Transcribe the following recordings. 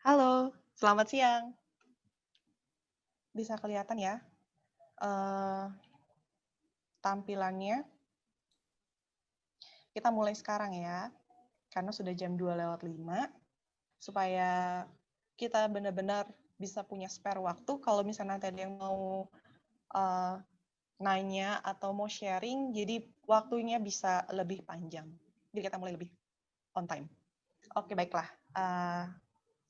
Halo, selamat siang. Bisa kelihatan ya, eee, tampilannya. Kita mulai sekarang ya, karena sudah jam 2:05, supaya kita benar-benar bisa punya spare waktu kalau misalnya nanti ada yang mau, eee, nanya atau mau sharing, jadi waktunya bisa lebih panjang. Jadi kita mulai lebih on time. Oke, baiklah,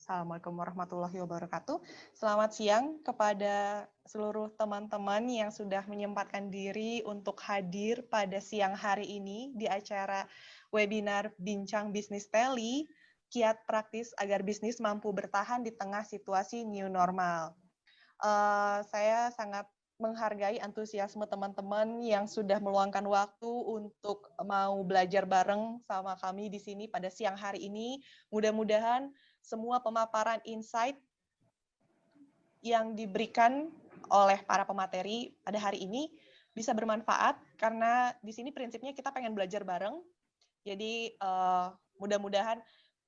Assalamualaikum warahmatullahi wabarakatuh. Selamat siang kepada seluruh teman-teman yang sudah menyempatkan diri untuk hadir pada siang hari ini di acara webinar Bincang Bisnis Teli, Kiat Praktis Agar Bisnis Mampu Bertahan di Tengah Situasi New Normal. Saya sangat menghargai antusiasme teman-teman yang sudah meluangkan waktu untuk mau belajar bareng sama kami di sini pada siang hari ini. Mudah-mudahan semua pemaparan insight yang diberikan oleh para pemateri pada hari ini bisa bermanfaat, karena di sini prinsipnya kita pengen belajar bareng. Jadi mudah-mudahan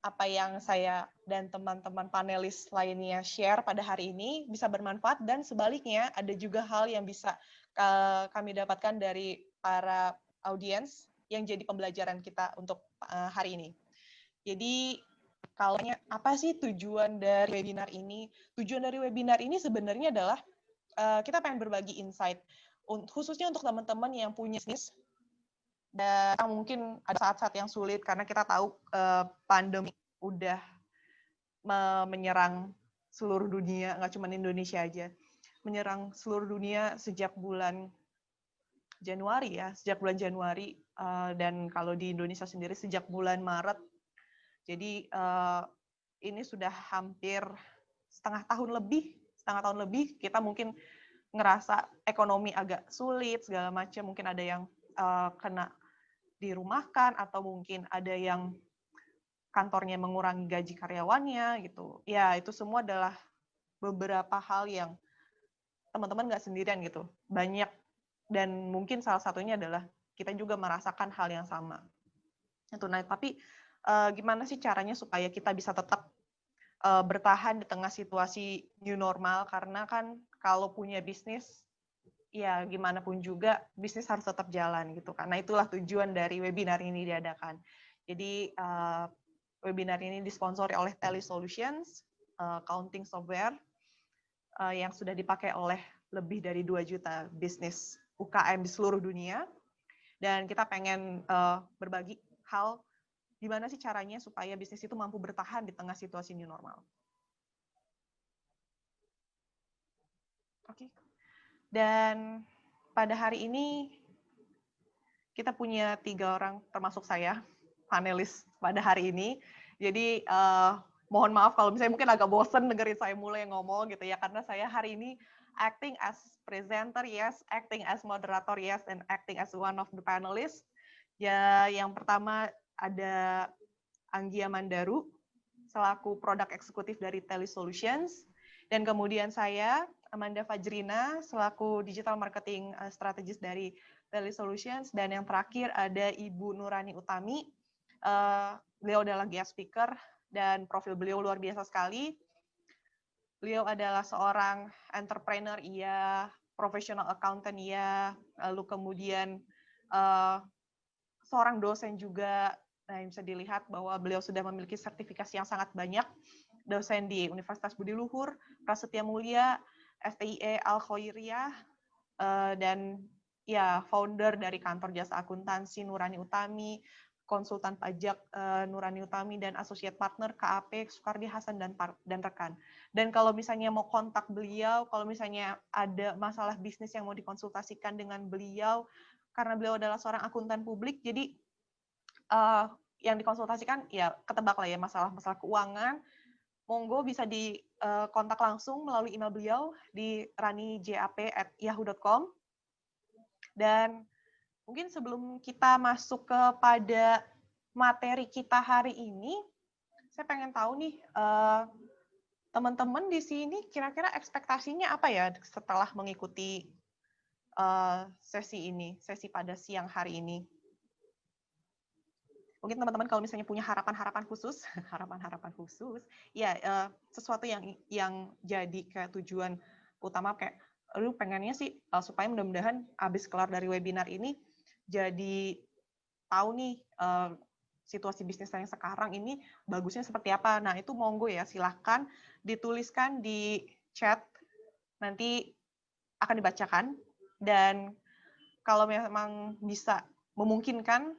apa yang saya dan teman-teman panelis lainnya share pada hari ini bisa bermanfaat, dan sebaliknya ada juga hal yang bisa kami dapatkan dari para audiens yang jadi pembelajaran kita untuk hari ini. Jadi kalau apa sih tujuan dari webinar ini? Tujuan dari webinar ini sebenarnya adalah kita pengen berbagi insight, khususnya untuk teman-teman yang punya bisnis. Dan mungkin ada saat-saat yang sulit karena kita tahu pandemi udah menyerang seluruh dunia, nggak cuma Indonesia aja, menyerang seluruh dunia sejak bulan Januari ya, sejak bulan Januari, dan kalau di Indonesia sendiri sejak bulan Maret. Jadi ini sudah hampir setengah tahun lebih kita mungkin ngerasa ekonomi agak sulit segala macam, mungkin ada yang kena dirumahkan atau mungkin ada yang kantornya mengurangi gaji karyawannya gitu. Ya, itu semua adalah beberapa hal yang teman-teman nggak sendirian gitu. Banyak, dan mungkin salah satunya adalah kita juga merasakan hal yang sama. Itu. Nah, tapi gimana sih caranya supaya kita bisa tetap bertahan di tengah situasi new normal? Karena kan kalau punya bisnis, ya gimana pun juga bisnis harus tetap jalan gitu. Karena itulah tujuan dari webinar ini diadakan. Jadi webinar ini disponsori oleh Teli Solutions, accounting software yang sudah dipakai oleh lebih dari 2 juta bisnis UKM di seluruh dunia. Dan kita pengen berbagi hal gimana sih caranya supaya bisnis itu mampu bertahan di tengah situasi new normal. Oke. Dan pada hari ini kita punya 3 orang, termasuk saya, panelis pada hari ini. Jadi mohon maaf kalau misalnya mungkin agak bosen dengerin saya mulai ngomong gitu ya, karena saya hari ini acting as presenter, yes, acting as moderator, yes, and acting as one of the panelists. Ya, yang pertama ada Anggia Mandaru, selaku produk eksekutif dari Teli Solutions. Dan kemudian saya, Amanda Fajrina, selaku digital marketing strategis dari Teli Solutions. Dan yang terakhir ada Ibu Nurani Utami. Beliau adalah guest speaker dan profil beliau luar biasa sekali. Beliau adalah seorang entrepreneur, iya, professional accountant, iya, lalu kemudian seorang dosen juga. Nah, bisa dilihat bahwa beliau sudah memiliki sertifikasi yang sangat banyak. Dosen di Universitas Budi Luhur, Prasetya Mulia, FTIE Al Khoiriyah, dan ya founder dari kantor jasa akuntansi Nurani Utami, konsultan pajak Nurani Utami, dan associate partner KAP Sukardi Hasan dan rekan. Dan kalau misalnya mau kontak beliau, kalau misalnya ada masalah bisnis yang mau dikonsultasikan dengan beliau, karena beliau adalah seorang akuntan publik, jadi yang dikonsultasikan ya ketebak lah ya, masalah-masalah keuangan, monggo bisa dikontak langsung melalui email beliau di ranijap@yahoo.com. Dan mungkin sebelum kita masuk kepada materi kita hari ini, saya pengen tahu nih, teman-teman di sini kira-kira ekspektasinya apa ya setelah mengikuti sesi pada siang hari ini? Mungkin teman-teman kalau misalnya punya harapan-harapan khusus, harapan-harapan khusus, ya sesuatu yang jadi kayak tujuan utama kayak lu pengennya sih supaya mudah-mudahan abis kelar dari webinar ini jadi tahu nih situasi bisnis yang sekarang ini bagusnya seperti apa. Nah, itu monggo ya, silahkan dituliskan di chat, nanti akan dibacakan, dan kalau memang bisa memungkinkan,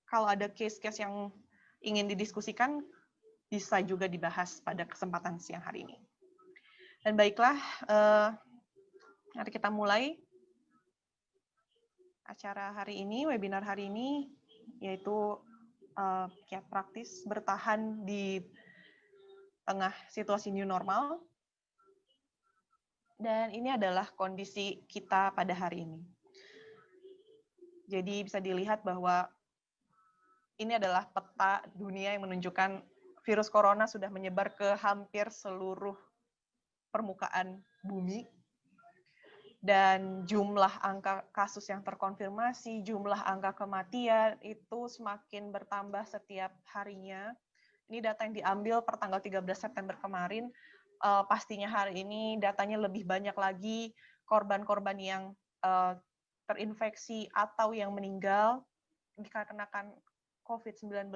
kalau ada case-case yang ingin didiskusikan, bisa juga dibahas pada kesempatan siang hari ini. Dan baiklah, mari kita mulai acara hari ini, webinar hari ini, yaitu kiat praktis bertahan di tengah situasi new normal. Dan ini adalah kondisi kita pada hari ini. Jadi bisa dilihat bahwa ini adalah peta dunia yang menunjukkan virus corona sudah menyebar ke hampir seluruh permukaan bumi. Dan jumlah angka kasus yang terkonfirmasi, jumlah angka kematian itu semakin bertambah setiap harinya. Ini data yang diambil per tanggal 13 September kemarin. Pastinya hari ini datanya lebih banyak lagi korban-korban yang terinfeksi atau yang meninggal dikarenakan COVID-19.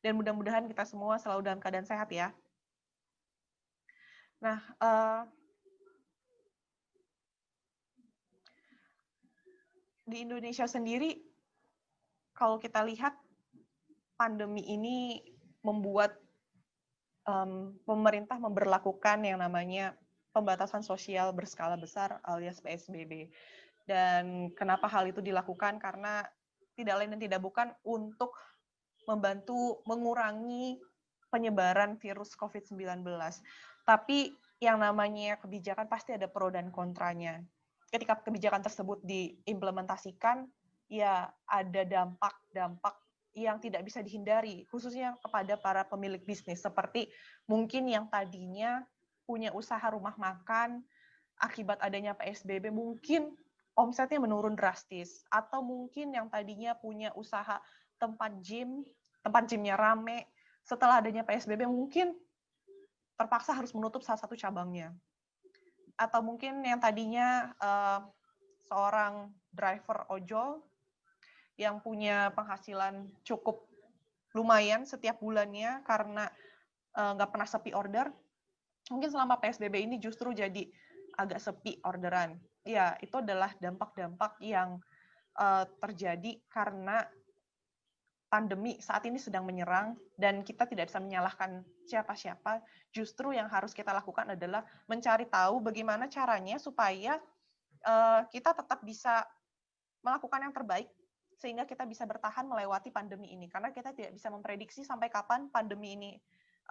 Dan mudah-mudahan kita semua selalu dalam keadaan sehat ya. Nah, di Indonesia sendiri, kalau kita lihat, pandemi ini membuat pemerintah memberlakukan yang namanya pembatasan sosial berskala besar alias PSBB. Dan kenapa hal itu dilakukan? Karena tidak lain dan tidak bukan untuk membantu mengurangi penyebaran virus COVID-19. Tapi yang namanya kebijakan pasti ada pro dan kontranya. Ketika kebijakan tersebut diimplementasikan, ya ada dampak-dampak yang tidak bisa dihindari, khususnya kepada para pemilik bisnis, seperti mungkin yang tadinya punya usaha rumah makan, akibat adanya PSBB mungkin omsetnya menurun drastis, atau mungkin yang tadinya punya usaha tempat gymnya rame, setelah adanya PSBB mungkin terpaksa harus menutup salah satu cabangnya. Atau mungkin yang tadinya seorang driver ojol yang punya penghasilan cukup lumayan setiap bulannya karena nggak pernah sepi order, mungkin selama PSBB ini justru jadi agak sepi orderan. Ya, itu adalah dampak-dampak yang terjadi karena pandemi saat ini sedang menyerang, dan kita tidak bisa menyalahkan siapa-siapa. Justru yang harus kita lakukan adalah mencari tahu bagaimana caranya supaya kita tetap bisa melakukan yang terbaik, sehingga kita bisa bertahan melewati pandemi ini. Karena kita tidak bisa memprediksi sampai kapan pandemi ini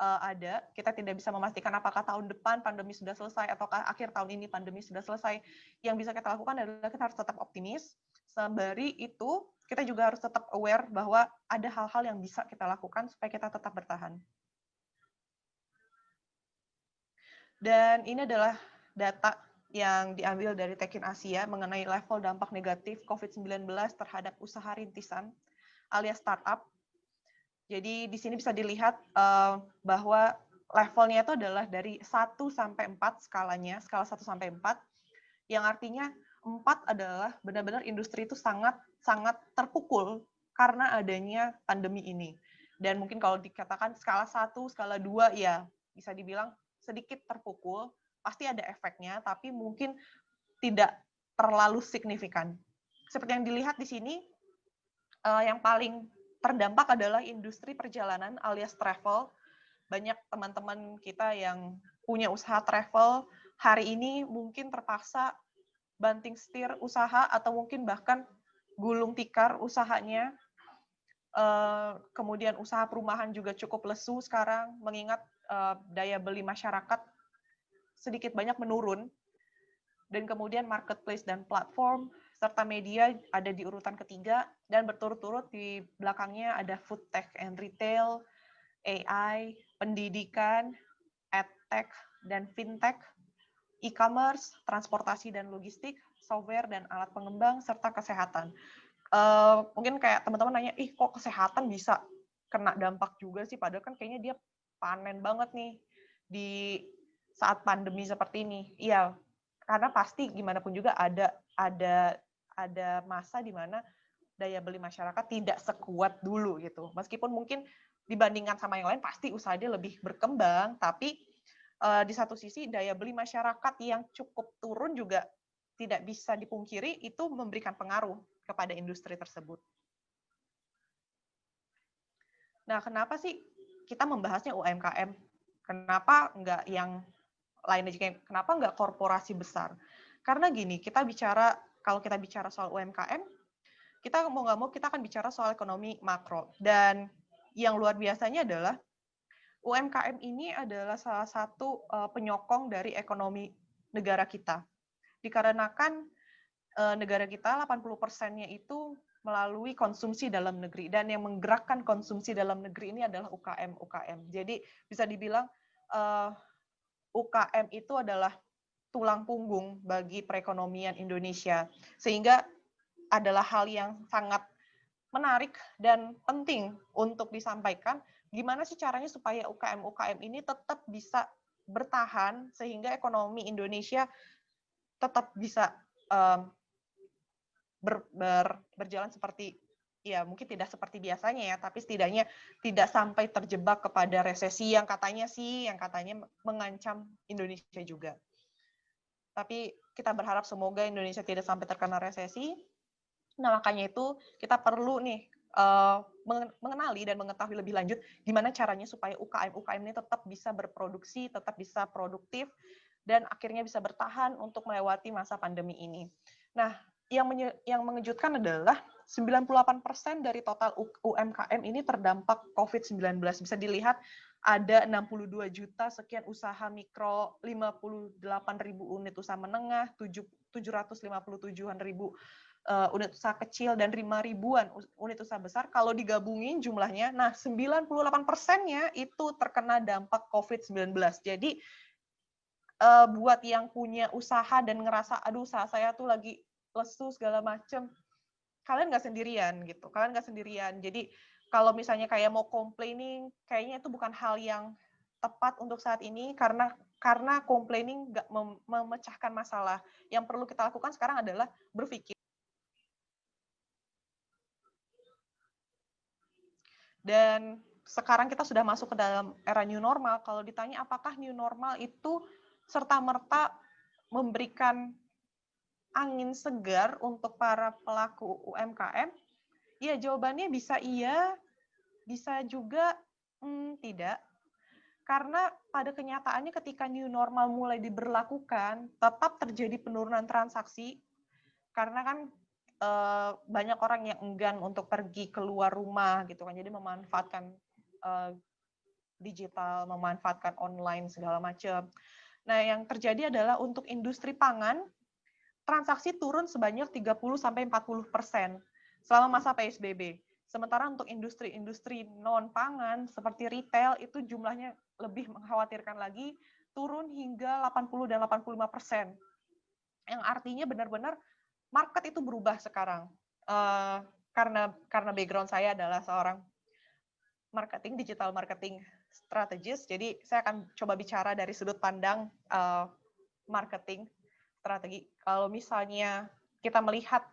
ada. Kita tidak bisa memastikan apakah tahun depan pandemi sudah selesai, ataukah akhir tahun ini pandemi sudah selesai. Yang bisa kita lakukan adalah kita harus tetap optimis. Sembari itu, kita juga harus tetap aware bahwa ada hal-hal yang bisa kita lakukan supaya kita tetap bertahan. Dan ini adalah data yang diambil dari Tekin Asia mengenai level dampak negatif COVID-19 terhadap usaha rintisan alias startup. Jadi di sini bisa dilihat bahwa levelnya itu adalah dari 1 sampai 4 skalanya, skala 1 sampai 4, yang artinya 4 adalah benar-benar industri itu sangat terpukul karena adanya pandemi ini. Dan mungkin kalau dikatakan skala 1, skala 2, ya bisa dibilang sedikit terpukul, pasti ada efeknya, tapi mungkin tidak terlalu signifikan. Seperti yang dilihat di sini, yang paling terdampak adalah industri perjalanan alias travel. Banyak teman-teman kita yang punya usaha travel hari ini mungkin terpaksa banting setir usaha atau mungkin bahkan gulung tikar usahanya. Kemudian usaha perumahan juga cukup lesu sekarang mengingat daya beli masyarakat sedikit banyak menurun. Dan kemudian marketplace dan platform serta media ada di urutan ketiga, dan berturut-turut di belakangnya ada food tech and retail, AI, pendidikan, edtech dan fintech, e-commerce, transportasi dan logistik, software dan alat pengembang, serta kesehatan. Mungkin kayak teman-teman nanya, ih kok kesehatan bisa kena dampak juga sih, padahal kan kayaknya dia panen banget nih di saat pandemi seperti ini. Iya, karena pasti gimana pun juga ada masa di mana daya beli masyarakat tidak sekuat dulu gitu. Meskipun mungkin dibandingkan sama yang lain pasti usaha dia lebih berkembang, tapi di satu sisi daya beli masyarakat yang cukup turun juga tidak bisa dipungkiri itu memberikan pengaruh kepada industri tersebut. Nah, kenapa sih kita membahasnya UMKM? Kenapa nggak yang lain aja? Kenapa nggak korporasi besar? Karena gini, kalau kita bicara soal UMKM, kita mau nggak mau kita akan bicara soal ekonomi makro. Dan yang luar biasanya adalah UMKM ini adalah salah satu penyokong dari ekonomi negara kita. Dikarenakan negara kita 80%-nya itu melalui konsumsi dalam negeri, dan yang menggerakkan konsumsi dalam negeri ini adalah UKM. Jadi bisa dibilang UKM itu adalah tulang punggung bagi perekonomian Indonesia, sehingga adalah hal yang sangat menarik dan penting untuk disampaikan gimana sih caranya supaya UKM ini tetap bisa bertahan sehingga ekonomi Indonesia tetap bisa berjalan seperti, ya mungkin tidak seperti biasanya ya, tapi setidaknya tidak sampai terjebak kepada resesi yang katanya mengancam Indonesia juga. Tapi kita berharap semoga Indonesia tidak sampai terkena resesi. Nah, makanya itu kita perlu nih mengenali dan mengetahui lebih lanjut gimana caranya supaya UKM ini tetap bisa berproduksi, tetap bisa produktif, dan akhirnya bisa bertahan untuk melewati masa pandemi ini. Nah, yang mengejutkan adalah 98% dari total UMKM ini terdampak COVID-19. Bisa dilihat ada 62 juta sekian usaha mikro, 58.000 unit usaha menengah, 757-an ribu unit usaha kecil, dan 5.000-an unit usaha besar. Kalau digabungin jumlahnya, nah 98%-nya itu terkena dampak COVID-19. Jadi buat yang punya usaha dan ngerasa, aduh usaha saya tuh lagi lesu segala macem, kalian nggak sendirian gitu. Kalian nggak sendirian. Jadi kalau misalnya kayak mau complaining, kayaknya itu bukan hal yang tepat untuk saat ini, karena complaining nggak memecahkan masalah. Yang perlu kita lakukan sekarang adalah berpikir. Dan sekarang kita sudah masuk ke dalam era new normal. Kalau ditanya apakah new normal itu serta-merta memberikan angin segar untuk para pelaku UMKM, ya jawabannya bisa iya, bisa juga tidak. Karena pada kenyataannya ketika new normal mulai diberlakukan, tetap terjadi penurunan transaksi, karena kan banyak orang yang enggan untuk pergi keluar rumah gitu kan, jadi memanfaatkan digital, memanfaatkan online segala macam. Nah, yang terjadi adalah untuk industri pangan, transaksi turun sebanyak 30-40% selama masa PSBB. Sementara untuk industri-industri non-pangan seperti retail itu jumlahnya lebih mengkhawatirkan lagi, turun hingga 80 dan 85%. Yang artinya benar-benar market itu berubah sekarang. Karena background saya adalah seorang digital marketing strategis, jadi saya akan coba bicara dari sudut pandang marketing strategi. Kalau misalnya kita melihat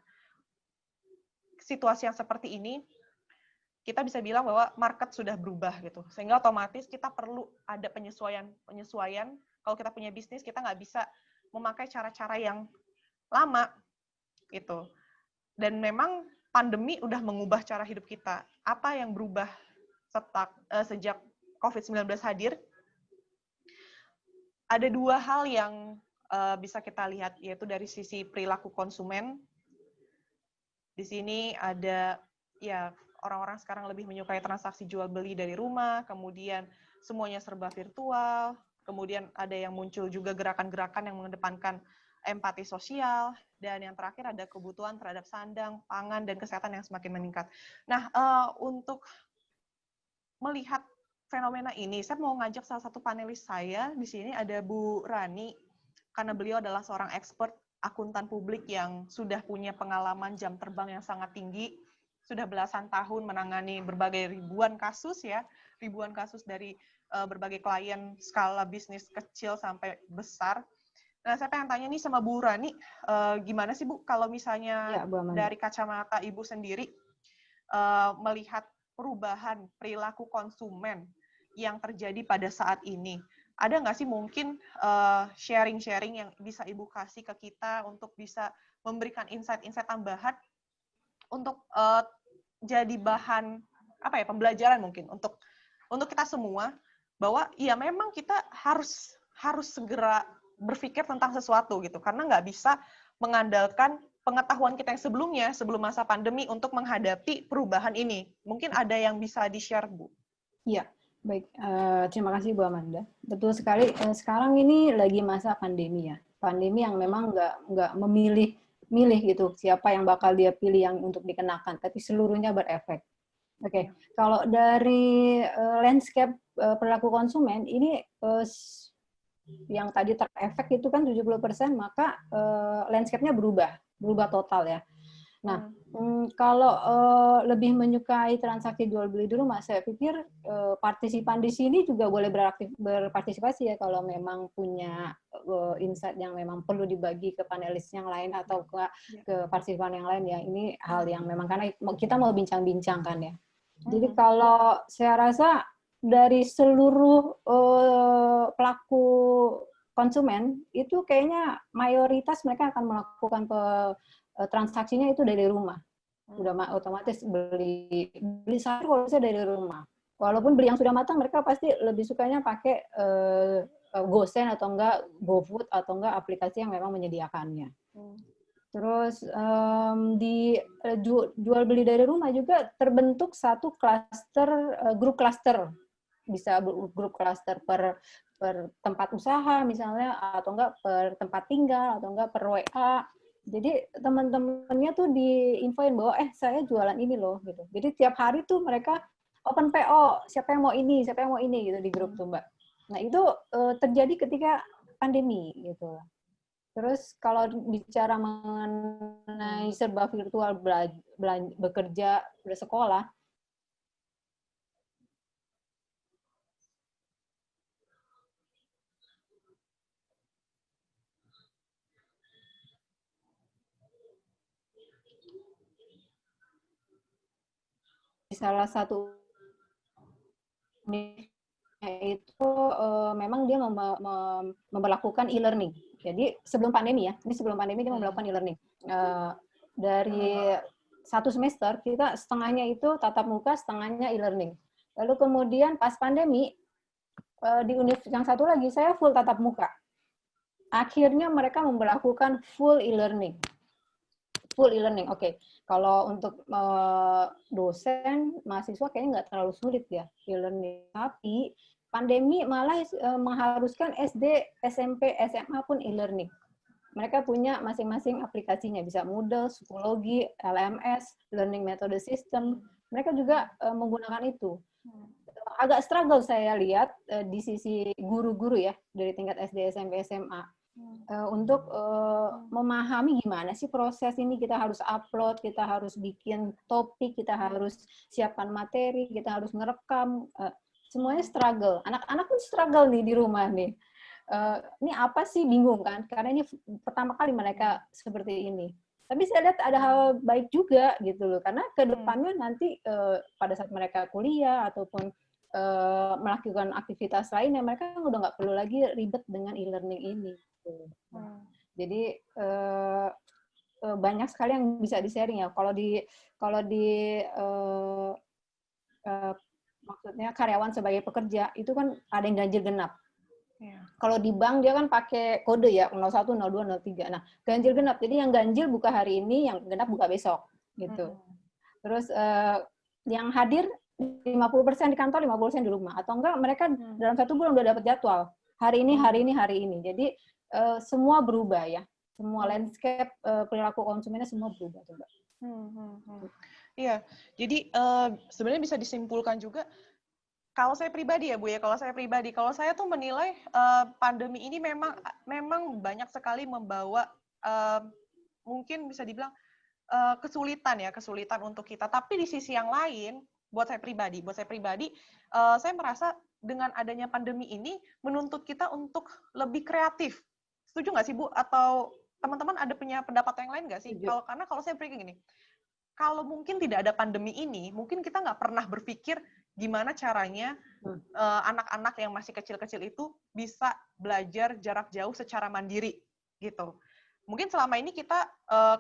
situasi yang seperti ini, kita bisa bilang bahwa market sudah berubah gitu, sehingga otomatis kita perlu ada penyesuaian. Kalau kita punya bisnis, kita nggak bisa memakai cara-cara yang lama gitu. Dan memang pandemi udah mengubah cara hidup kita. Apa yang berubah sejak COVID-19 hadir? Ada dua hal yang bisa kita lihat, yaitu dari sisi perilaku konsumen. Di sini ada ya orang-orang sekarang lebih menyukai transaksi jual beli dari rumah, kemudian semuanya serba virtual, kemudian ada yang muncul juga gerakan-gerakan yang mengedepankan empati sosial, dan yang terakhir ada kebutuhan terhadap sandang, pangan, dan kesehatan yang semakin meningkat. Nah, untuk melihat fenomena ini, saya mau ngajak salah satu panelis saya di sini, ada Bu Rani, karena beliau adalah seorang expert akuntan publik yang sudah punya pengalaman jam terbang yang sangat tinggi, sudah belasan tahun menangani berbagai ribuan kasus dari berbagai klien skala bisnis kecil sampai besar. Nah, saya pengen tanya nih sama Bu Rani, gimana sih Bu kalau misalnya dari kacamata Ibu sendiri melihat perubahan perilaku konsumen yang terjadi pada saat ini? Ada nggak sih mungkin sharing-sharing yang bisa Ibu kasih ke kita untuk bisa memberikan insight-insight tambahan untuk jadi bahan pembelajaran mungkin untuk kita semua, bahwa ya memang kita harus segera berpikir tentang sesuatu gitu, karena nggak bisa mengandalkan pengetahuan kita yang sebelumnya sebelum masa pandemi untuk menghadapi perubahan ini. Mungkin ada yang bisa di-share, Bu? Iya. Baik, terima kasih Bu Amanda. Betul sekali, sekarang ini lagi masa pandemi ya. Pandemi yang memang nggak memilih gitu siapa yang bakal dia pilih yang untuk dikenakan, tapi seluruhnya berefek. Oke, kalau dari landscape perilaku konsumen, ini yang tadi terefek itu kan 70%, maka landscape-nya berubah total ya. Nah, kalau lebih menyukai transaksi jual beli di rumah, saya pikir partisipan di sini juga boleh berpartisipasi ya, kalau memang punya insight yang memang perlu dibagi ke panelis yang lain atau ke partisipan yang lain ya. Ini hal yang memang karena kita mau bincang-bincang kan ya. Jadi kalau saya rasa dari seluruh pelaku konsumen itu kayaknya mayoritas mereka akan melakukan transaksinya itu dari rumah. Udah otomatis beli sayur kalau bisa dari rumah. Walaupun beli yang sudah matang, mereka pasti lebih sukanya pakai GoSend atau enggak GoFood atau enggak aplikasi yang memang menyediakannya. Terus di jual beli dari rumah juga terbentuk satu klaster, grup klaster. Bisa grup klaster per tempat usaha misalnya, atau enggak per tempat tinggal, atau enggak per WA. Jadi teman-temannya tuh diinfoin bahwa saya jualan ini loh gitu. Jadi tiap hari tuh mereka open PO, siapa yang mau ini gitu di grup tuh Mbak. Nah itu terjadi ketika pandemi gitu. Terus kalau bicara mengenai serba virtual bekerja, bersekolah, salah satu itu memang dia memperlakukan e-learning. Jadi sebelum pandemi ya, ini sebelum pandemi dia memperlakukan e-learning. Dari satu semester kita setengahnya itu tatap muka, setengahnya e-learning. Lalu kemudian pas pandemi di univ yang satu lagi saya full tatap muka. Akhirnya mereka memperlakukan full e-learning. Oke. Kalau untuk dosen, mahasiswa kayaknya nggak terlalu sulit ya e-learning. Tapi pandemi malah mengharuskan SD, SMP, SMA pun e-learning. Mereka punya masing-masing aplikasinya, bisa Moodle, Psikologi, LMS, Learning Method System. Mereka juga menggunakan itu. Agak struggle saya lihat di sisi guru-guru ya, dari tingkat SD, SMP, SMA. Untuk memahami gimana sih proses ini, kita harus upload, kita harus bikin topik, kita harus siapkan materi, kita harus ngerekam, semuanya struggle. Anak-anak pun struggle nih di rumah nih. Ini apa sih, bingung kan? Karena ini pertama kali mereka seperti ini. Tapi saya lihat ada hal baik juga gitu loh, karena ke depannya nanti pada saat mereka kuliah ataupun melakukan aktivitas lainnya, mereka udah nggak perlu lagi ribet dengan e-learning ini. Jadi banyak sekali yang bisa di-sharing ya. Kalau di maksudnya karyawan sebagai pekerja itu kan ada yang ganjil genap. Kalau di bank dia kan pakai kode ya 01, 02, 03. Nah, ganjil genap. Jadi yang ganjil buka hari ini, yang genap buka besok gitu. Terus yang hadir 50% di kantor, 50% di rumah, atau enggak mereka dalam satu bulan udah dapat jadwal. Hari ini. Jadi semua berubah ya. Semua landscape perilaku konsumennya semua berubah, coba. Iya. Jadi sebenarnya bisa disimpulkan juga, kalau saya pribadi ya Bu ya, kalau saya tuh menilai pandemi ini memang banyak sekali membawa mungkin bisa dibilang kesulitan untuk kita. Tapi di sisi yang lain, buat saya pribadi, saya merasa dengan adanya pandemi ini menuntut kita untuk lebih kreatif. Setuju nggak sih, Bu? Atau teman-teman ada punya pendapat yang lain nggak sih? Karena kalau saya pikir gini, kalau mungkin tidak ada pandemi ini, mungkin kita nggak pernah berpikir gimana caranya anak-anak yang masih kecil-kecil itu bisa belajar jarak jauh secara mandiri, gitu. Mungkin selama ini kita,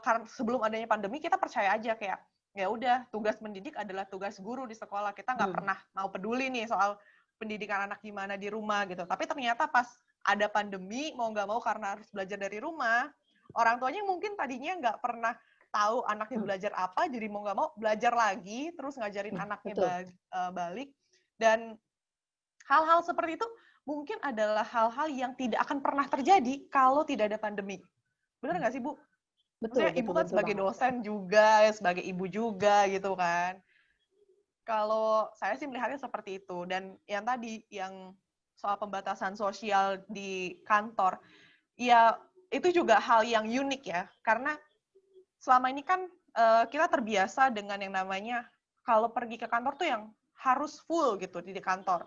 karena sebelum adanya pandemi, kita percaya aja kayak, ya udah, tugas mendidik adalah tugas guru di sekolah. Kita nggak pernah mau peduli nih soal pendidikan anak gimana di rumah, gitu. Tapi ternyata pas ada pandemi, mau nggak mau karena harus belajar dari rumah, orang tuanya mungkin tadinya nggak pernah tahu anaknya belajar apa, jadi mau nggak mau belajar lagi, terus ngajarin anaknya balik. Dan hal-hal seperti itu mungkin adalah hal-hal yang tidak akan pernah terjadi kalau tidak ada pandemi. Benar nggak sih, Bu? Maksudnya Ibu kan sebagai dosen juga, sebagai ibu juga gitu kan. Kalau saya sih melihatnya seperti itu. Dan yang tadi, yang soal pembatasan sosial di kantor, ya itu juga hal yang unik ya. Karena selama ini kan kita terbiasa dengan yang namanya kalau pergi ke kantor tuh yang harus full gitu di kantor.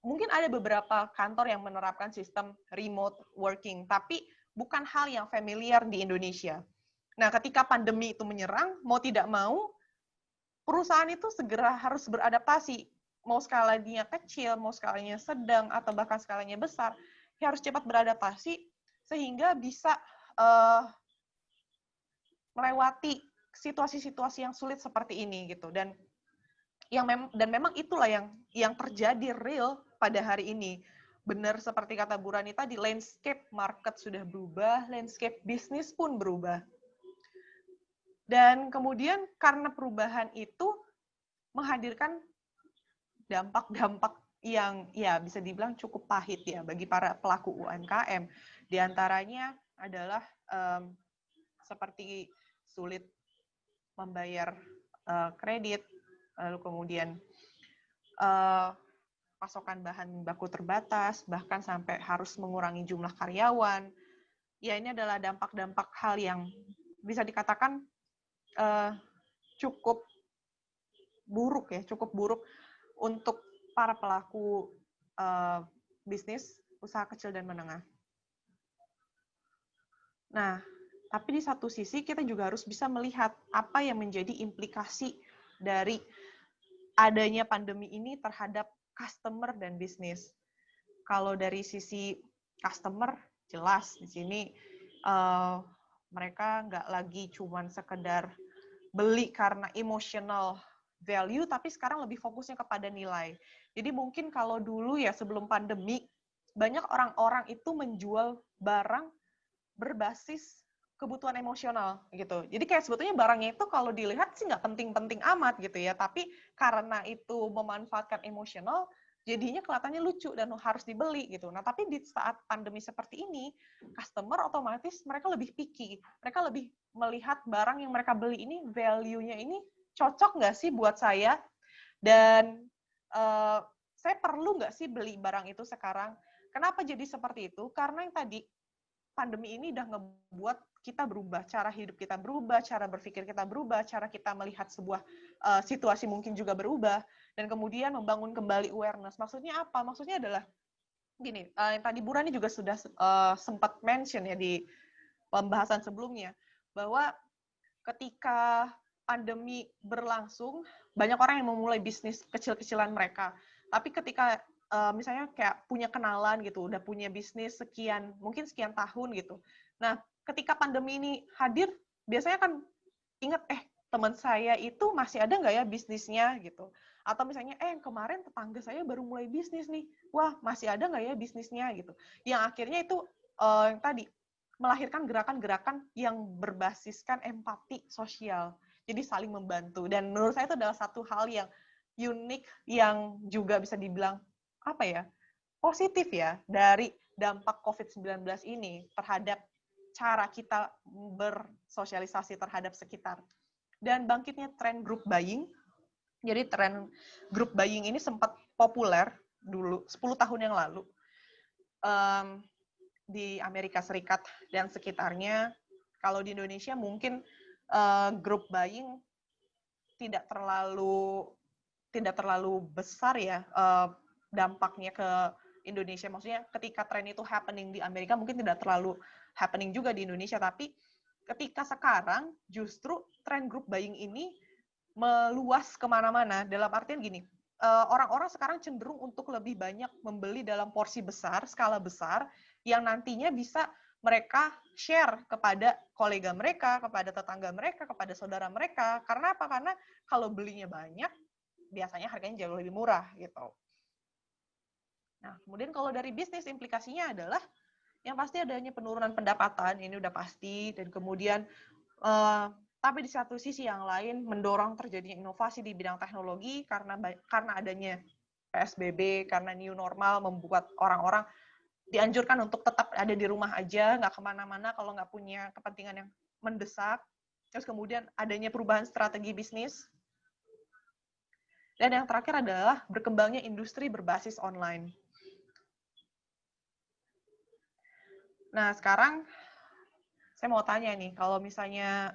Mungkin ada beberapa kantor yang menerapkan sistem remote working, tapi bukan hal yang familiar di Indonesia. Nah, ketika pandemi itu menyerang, mau tidak mau, perusahaan itu segera harus beradaptasi. Mau skalanya kecil, mau skalanya sedang, atau bahkan skalanya besar, ya harus cepat beradaptasi sehingga bisa melewati situasi-situasi yang sulit seperti ini gitu. Dan memang itulah yang terjadi real pada hari ini. Benar seperti kata Bu Rani tadi, landscape market sudah berubah, landscape bisnis pun berubah. Dan kemudian karena perubahan itu menghadirkan dampak-dampak yang ya bisa dibilang cukup pahit ya bagi para pelaku UMKM. Di antaranya adalah seperti sulit membayar kredit, lalu kemudian pasokan bahan baku terbatas, bahkan sampai harus mengurangi jumlah karyawan. Ya, ini adalah dampak-dampak hal yang bisa dikatakan cukup buruk untuk para pelaku bisnis usaha kecil dan menengah. Nah, tapi di satu sisi kita juga harus bisa melihat apa yang menjadi implikasi dari adanya pandemi ini terhadap customer dan bisnis. Kalau dari sisi customer, jelas di sini mereka nggak lagi cuman sekedar beli karena emotional value, tapi sekarang lebih fokusnya kepada nilai. Jadi mungkin kalau dulu ya sebelum pandemi, banyak orang-orang itu menjual barang berbasis kebutuhan emosional gitu. Jadi kayak sebetulnya barangnya itu kalau dilihat sih nggak penting-penting amat gitu ya, tapi karena itu memanfaatkan emosional, jadinya kelihatannya lucu dan harus dibeli gitu. Nah, tapi di saat pandemi seperti ini, customer otomatis mereka lebih picky. Mereka lebih melihat barang yang mereka beli ini, value-nya ini cocok nggak sih buat saya? Dan saya perlu nggak sih beli barang itu sekarang? Kenapa jadi seperti itu? Karena yang tadi, pandemi ini udah ngebuat kita berubah, cara hidup kita berubah, cara berpikir kita berubah, cara kita melihat sebuah situasi mungkin juga berubah, dan kemudian membangun kembali awareness. Maksudnya apa? Maksudnya adalah gini, yang tadi Bu Rani juga sudah sempat mention ya di pembahasan sebelumnya, bahwa ketika pandemi berlangsung, banyak orang yang memulai bisnis kecil-kecilan mereka. Tapi ketika misalnya kayak punya kenalan gitu, udah punya bisnis mungkin sekian tahun gitu. Nah, ketika pandemi ini hadir, biasanya kan ingat, teman saya itu masih ada nggak ya bisnisnya gitu. Atau misalnya, kemarin tetangga saya baru mulai bisnis nih, wah masih ada nggak ya bisnisnya gitu. Yang akhirnya itu yang tadi, melahirkan gerakan-gerakan yang berbasiskan empati sosial. Jadi saling membantu. Dan menurut saya itu adalah satu hal yang unik, yang juga bisa dibilang positif ya dari dampak COVID-19 ini terhadap cara kita bersosialisasi terhadap sekitar. Dan bangkitnya tren group buying. Jadi tren group buying ini sempat populer dulu 10 tahun yang lalu di Amerika Serikat dan sekitarnya, Kalau di Indonesia mungkin group buying tidak terlalu besar ya dampaknya ke Indonesia. Maksudnya ketika tren itu happening di Amerika mungkin tidak terlalu happening juga di Indonesia, tapi ketika sekarang justru tren group buying ini meluas kemana-mana. Dalam artian gini, orang-orang sekarang cenderung untuk lebih banyak membeli dalam porsi besar, skala besar, yang nantinya bisa mereka share kepada kolega mereka, kepada tetangga mereka, kepada saudara mereka. Karena apa? Karena kalau belinya banyak, biasanya harganya jauh lebih murah gitu. Nah, kemudian kalau dari bisnis implikasinya adalah yang pasti adanya penurunan pendapatan, ini udah pasti, dan kemudian tapi di satu sisi yang lain mendorong terjadinya inovasi di bidang teknologi karena adanya PSBB, karena new normal membuat orang-orang dianjurkan untuk tetap ada di rumah aja, nggak kemana-mana kalau nggak punya kepentingan yang mendesak. Terus kemudian adanya perubahan strategi bisnis. Dan yang terakhir adalah berkembangnya industri berbasis online. Nah, sekarang saya mau tanya nih, kalau misalnya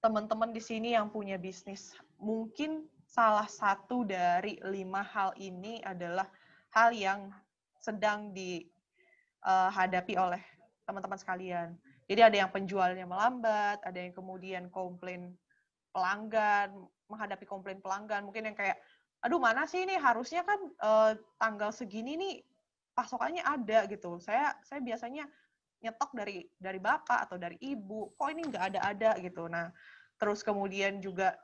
teman-teman di sini yang punya bisnis, mungkin salah satu dari 5 hal ini adalah hal yang sedang dihadapi oleh teman-teman sekalian. Jadi ada yang penjualnya melambat, ada yang kemudian komplain pelanggan, menghadapi komplain pelanggan, mungkin yang kayak, aduh mana sih ini harusnya kan tanggal segini nih pasokannya ada gitu. Saya biasanya nyetok dari bapak atau dari ibu, kok ini nggak ada gitu. Nah, terus kemudian juga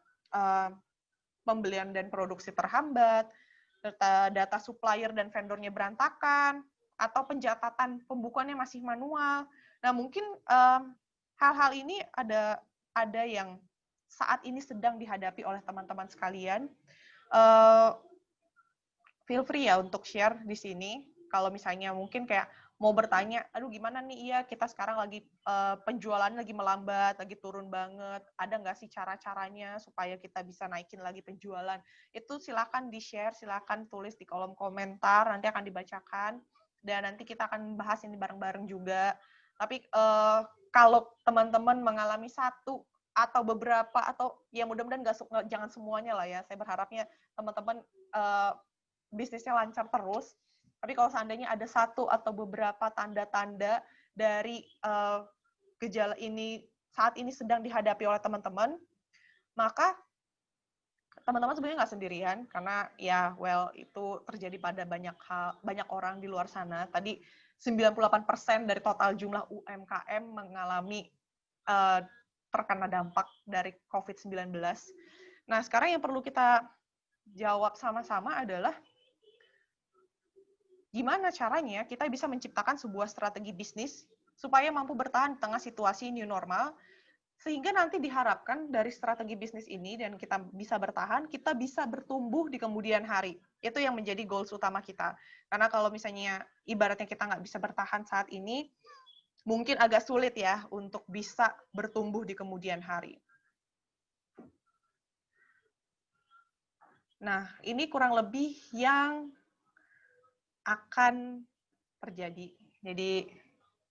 pembelian dan produksi terhambat, data supplier dan vendornya berantakan, atau pencatatan pembukuannya masih manual. Nah, mungkin hal-hal ini ada yang saat ini sedang dihadapi oleh teman-teman sekalian. Feel free ya untuk share di sini. Kalau misalnya mungkin kayak mau bertanya, aduh gimana nih, iya kita sekarang lagi penjualan lagi melambat, lagi turun banget, ada nggak sih cara-caranya supaya kita bisa naikin lagi penjualan? Itu silakan di-share, silakan tulis di kolom komentar, nanti akan dibacakan, dan nanti kita akan bahas ini bareng-bareng juga. Tapi kalau teman-teman mengalami satu atau beberapa, atau ya mudah-mudahan jangan semuanya lah ya, saya berharapnya teman-teman bisnisnya lancar terus. Tapi kalau seandainya ada satu atau beberapa tanda-tanda dari gejala ini saat ini sedang dihadapi oleh teman-teman, maka teman-teman sebenarnya nggak sendirian, karena ya itu terjadi pada banyak orang di luar sana. Tadi 98% dari total jumlah UMKM mengalami terkena dampak dari COVID-19. Nah, sekarang yang perlu kita jawab sama-sama adalah gimana caranya kita bisa menciptakan sebuah strategi bisnis supaya mampu bertahan di tengah situasi new normal, sehingga nanti diharapkan dari strategi bisnis ini dan kita bisa bertahan, kita bisa bertumbuh di kemudian hari. Itu yang menjadi goals utama kita. Karena kalau misalnya ibaratnya kita nggak bisa bertahan saat ini, mungkin agak sulit ya untuk bisa bertumbuh di kemudian hari. Nah, ini kurang lebih yang akan terjadi. Jadi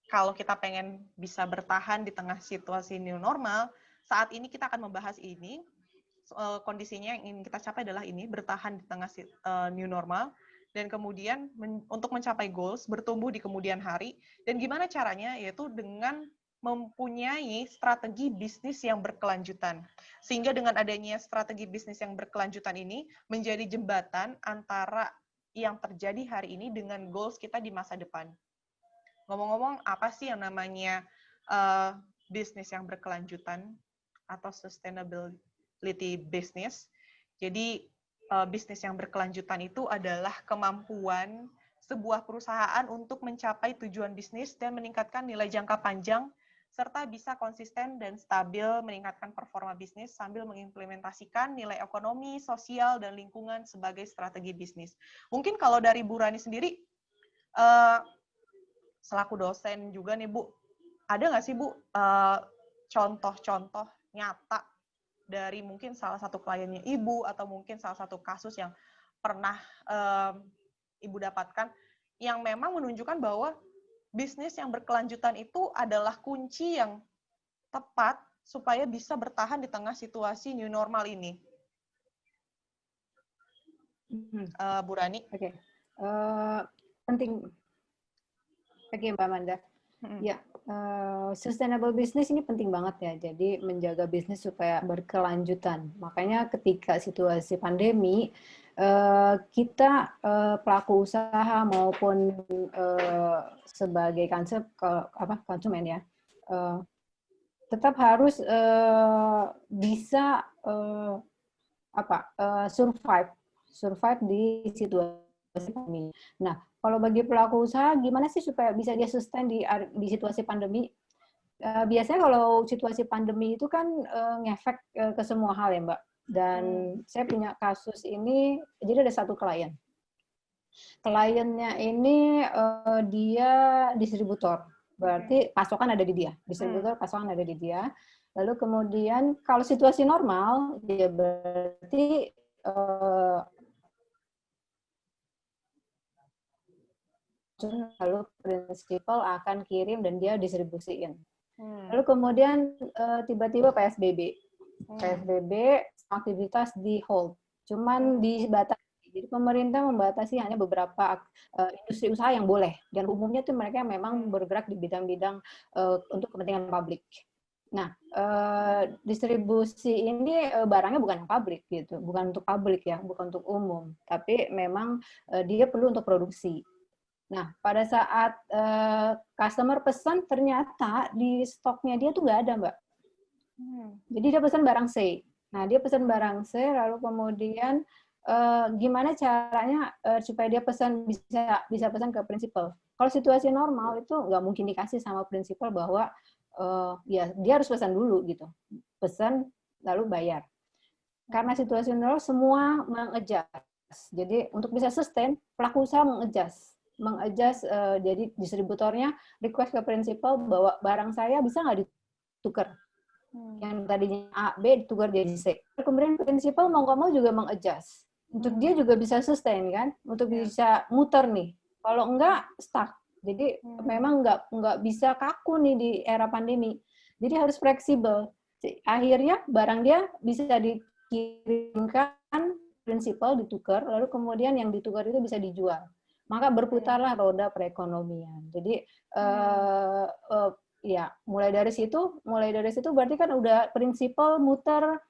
kalau kita pengen bisa bertahan di tengah situasi new normal, saat ini kita akan membahas ini. Kondisinya yang ingin kita capai adalah ini, bertahan di tengah new normal, dan kemudian untuk mencapai goals, bertumbuh di kemudian hari. Dan gimana caranya? Yaitu dengan mempunyai strategi bisnis yang berkelanjutan. Sehingga dengan adanya strategi bisnis yang berkelanjutan ini menjadi jembatan antara yang terjadi hari ini dengan goals kita di masa depan. Ngomong-ngomong, apa sih yang namanya bisnis yang berkelanjutan atau sustainability business? Jadi, bisnis yang berkelanjutan itu adalah kemampuan sebuah perusahaan untuk mencapai tujuan bisnis dan meningkatkan nilai jangka panjang, serta bisa konsisten dan stabil meningkatkan performa bisnis sambil mengimplementasikan nilai ekonomi, sosial, dan lingkungan sebagai strategi bisnis. Mungkin kalau dari Bu Rani sendiri, selaku dosen juga nih Bu, ada nggak sih Bu contoh-contoh nyata dari mungkin salah satu kliennya Ibu atau mungkin salah satu kasus yang pernah Ibu dapatkan yang memang menunjukkan bahwa bisnis yang berkelanjutan itu adalah kunci yang tepat supaya bisa bertahan di tengah situasi new normal ini? Bu Rani? Oke. Penting. Oke, Mbak Amanda. Ya, sustainable business ini penting banget ya. Jadi menjaga bisnis supaya berkelanjutan. Makanya ketika situasi pandemi, kita pelaku usaha maupun sebagai konsumen ya, tetap harus bisa survive di situasi pandemi. Nah, kalau bagi pelaku usaha, gimana sih supaya bisa dia sustain di situasi pandemi? Biasanya kalau situasi pandemi itu kan ngefek ke semua hal ya, Mbak. Dan saya punya kasus ini, jadi ada satu klien. Kliennya ini dia distributor, berarti pasokan ada di dia. Distributor pasokan ada di dia. Lalu kemudian kalau situasi normal, ya berarti lalu prinsipal akan kirim dan dia distribusiin. Lalu kemudian tiba-tiba PSBB. PSBB aktivitas di hold. Cuman dibatasi. Jadi pemerintah membatasi hanya beberapa industri usaha yang boleh. Dan umumnya tuh mereka memang bergerak di bidang-bidang untuk kepentingan publik. Nah, distribusi ini barangnya bukan yang publik gitu, bukan untuk publik ya, bukan untuk umum, tapi memang dia perlu untuk produksi. Nah, pada saat customer pesan, ternyata di stoknya dia tuh nggak ada, Mbak. Jadi dia pesan barang C. Nah, dia pesan barang C, lalu kemudian gimana caranya supaya dia bisa pesan ke prinsipal. Kalau situasi normal itu nggak mungkin dikasih sama prinsipal bahwa ya dia harus pesan dulu gitu. Pesan lalu bayar. Karena situasi normal semua mengadjust. Jadi untuk bisa sustain, pelaku usaha mengadjust, jadi distributornya request ke prinsipal bahwa barang saya bisa nggak ditukar. Yang tadinya A, B ditukar jadi C. Kemudian prinsipal mau nggak mau juga mengadjust. Untuk dia juga bisa sustain kan, untuk bisa muter nih. Kalau enggak, stuck. Jadi memang nggak bisa kaku nih di era pandemi. Jadi harus fleksibel. Akhirnya barang dia bisa dikirimkan prinsipal ditukar, lalu kemudian yang ditukar itu bisa dijual. Maka berputarlah roda perekonomian. Jadi ya mulai dari situ berarti kan udah prinsipal muter,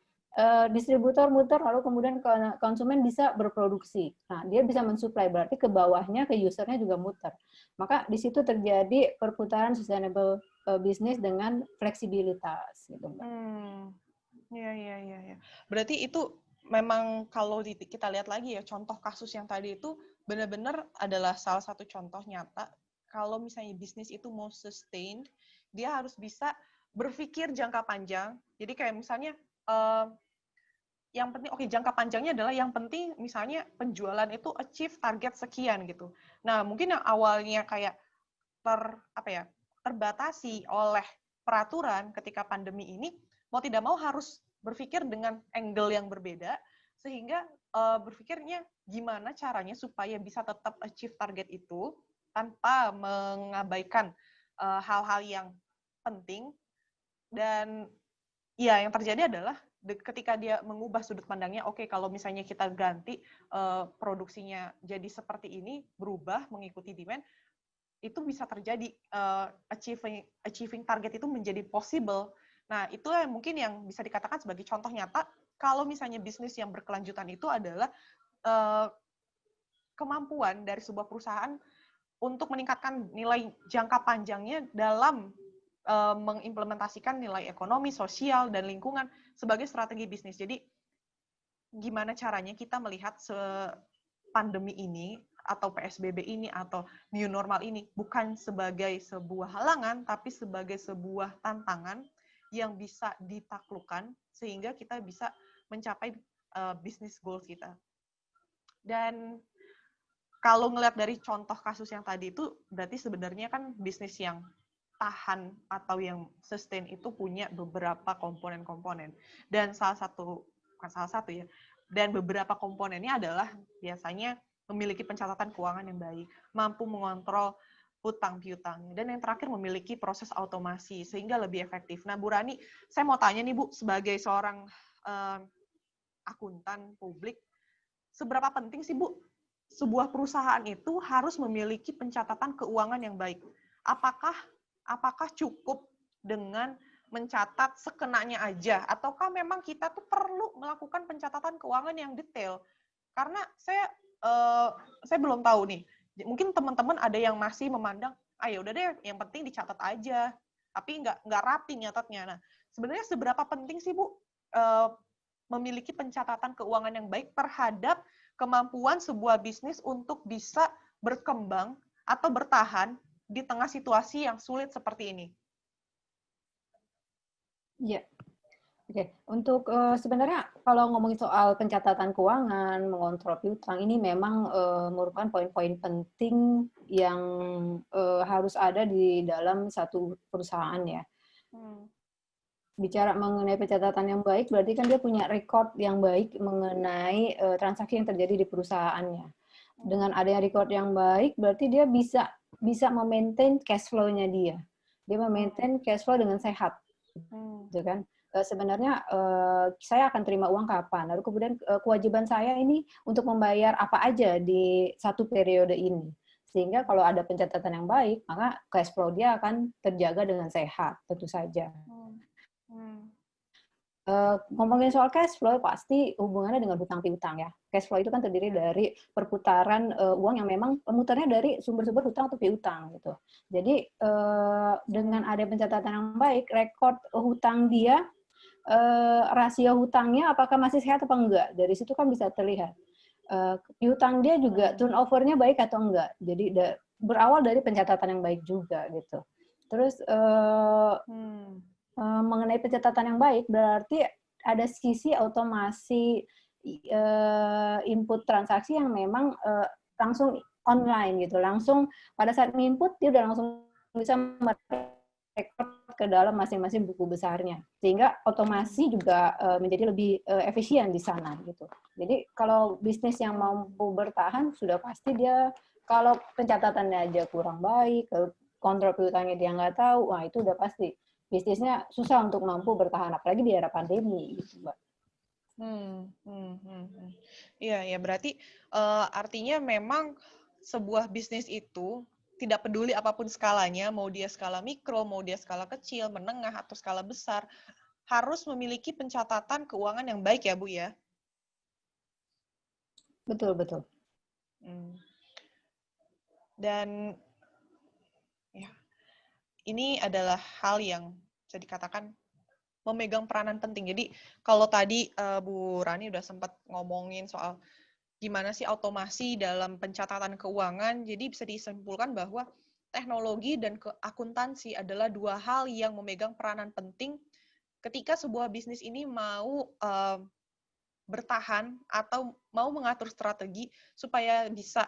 distributor muter, lalu kemudian konsumen bisa berproduksi. Nah, dia bisa mensuplai, berarti ke bawahnya, ke usernya juga muter. Maka di situ terjadi perputaran sustainable business dengan fleksibilitas. Gitu, Mbak. Iya. Berarti itu memang kalau kita lihat lagi ya, contoh kasus yang tadi itu benar-benar adalah salah satu contoh nyata. Kalau misalnya bisnis itu mau sustain, dia harus bisa berpikir jangka panjang. Jadi kayak misalnya yang penting, jangka panjangnya adalah yang penting misalnya penjualan itu achieve target sekian gitu. Nah, mungkin yang awalnya kayak terbatasi oleh peraturan ketika pandemi ini, mau tidak mau harus berpikir dengan angle yang berbeda, sehingga berpikirnya gimana caranya supaya bisa tetap achieve target itu tanpa mengabaikan hal-hal yang penting. Dan ya yang terjadi adalah ketika dia mengubah sudut pandangnya, kalau misalnya kita ganti produksinya jadi seperti ini, berubah mengikuti demand, itu bisa terjadi achieving target itu menjadi possible. Nah, itu mungkin yang bisa dikatakan sebagai contoh nyata kalau misalnya bisnis yang berkelanjutan itu adalah kemampuan dari sebuah perusahaan untuk meningkatkan nilai jangka panjangnya dalam mengimplementasikan nilai ekonomi, sosial, dan lingkungan sebagai strategi bisnis. Jadi, gimana caranya kita melihat pandemi ini, atau PSBB ini, atau new normal ini, bukan sebagai sebuah halangan, tapi sebagai sebuah tantangan yang bisa ditaklukkan, sehingga kita bisa mencapai bisnis goals kita. Dan kalau ngelihat dari contoh kasus yang tadi itu, berarti sebenarnya kan bisnis yang tahan atau yang sustain itu punya beberapa komponen-komponen. Dan dan beberapa komponennya adalah biasanya memiliki pencatatan keuangan yang baik, mampu mengontrol hutang piutangnya. Dan yang terakhir memiliki proses otomasi sehingga lebih efektif. Nah, Bu Rani, saya mau tanya nih Bu, sebagai seorang akuntan publik, seberapa penting sih Bu sebuah perusahaan itu harus memiliki pencatatan keuangan yang baik? Apakah cukup dengan mencatat sekenanya aja, ataukah memang kita tuh perlu melakukan pencatatan keuangan yang detail? Karena saya belum tahu nih. Mungkin teman-teman ada yang masih memandang, ya udah deh, yang penting dicatat aja, tapi nggak rapi nyatatnya. Nah, sebenarnya seberapa penting sih Bu memiliki pencatatan keuangan yang baik terhadap kemampuan sebuah bisnis untuk bisa berkembang atau bertahan di tengah situasi yang sulit seperti ini? Ya, oke. Untuk sebenarnya kalau ngomongin soal pencatatan keuangan, mengontrol piutang, ini memang merupakan poin-poin penting yang harus ada di dalam satu perusahaan ya. Bicara mengenai pencatatan yang baik, berarti kan dia punya record yang baik mengenai transaksi yang terjadi di perusahaannya. Dengan adanya record yang baik, berarti dia bisa memaintain cash flow-nya dia. Dia memaintain cash flow dengan sehat, gitu kan? Sebenarnya saya akan terima uang kapan, lalu kemudian kewajiban saya ini untuk membayar apa aja di satu periode ini. Sehingga kalau ada pencatatan yang baik, maka cash flow dia akan terjaga dengan sehat, tentu saja. Ngomongin soal cash flow, pasti hubungannya dengan hutang piutang ya. Cash flow itu kan terdiri dari perputaran uang yang memang muternya dari sumber-sumber hutang atau piutang gitu. Jadi dengan ada pencatatan yang baik, rekod hutang dia, rasio hutangnya apakah masih sehat atau enggak, dari situ kan bisa terlihat. Piutang dia juga turnover-nya baik atau enggak. Jadi berawal dari pencatatan yang baik juga gitu. Terus mengenai pencatatan yang baik, berarti ada sisi otomasi input transaksi yang memang langsung online gitu, langsung pada saat input dia udah langsung bisa merekod ke dalam masing-masing buku besarnya, sehingga otomasi juga menjadi lebih efisien di sana gitu. Jadi kalau bisnis yang mampu bertahan sudah pasti dia, kalau pencatatannya aja kurang baik, kontrol piutangnya dia nggak tahu, wah itu udah pasti bisnisnya susah untuk mampu bertahan, apalagi di era pandemi, gitu, Mbak. Iya, ya berarti artinya memang sebuah bisnis itu tidak peduli apapun skalanya, mau dia skala mikro, mau dia skala kecil, menengah, atau skala besar, harus memiliki pencatatan keuangan yang baik ya, Bu ya? Betul, betul. Dan ya, ini adalah hal yang bisa dikatakan memegang peranan penting. Jadi kalau tadi Bu Rani udah sempat ngomongin soal gimana sih otomasi dalam pencatatan keuangan, jadi bisa disimpulkan bahwa teknologi dan akuntansi adalah dua hal yang memegang peranan penting ketika sebuah bisnis ini mau bertahan atau mau mengatur strategi supaya bisa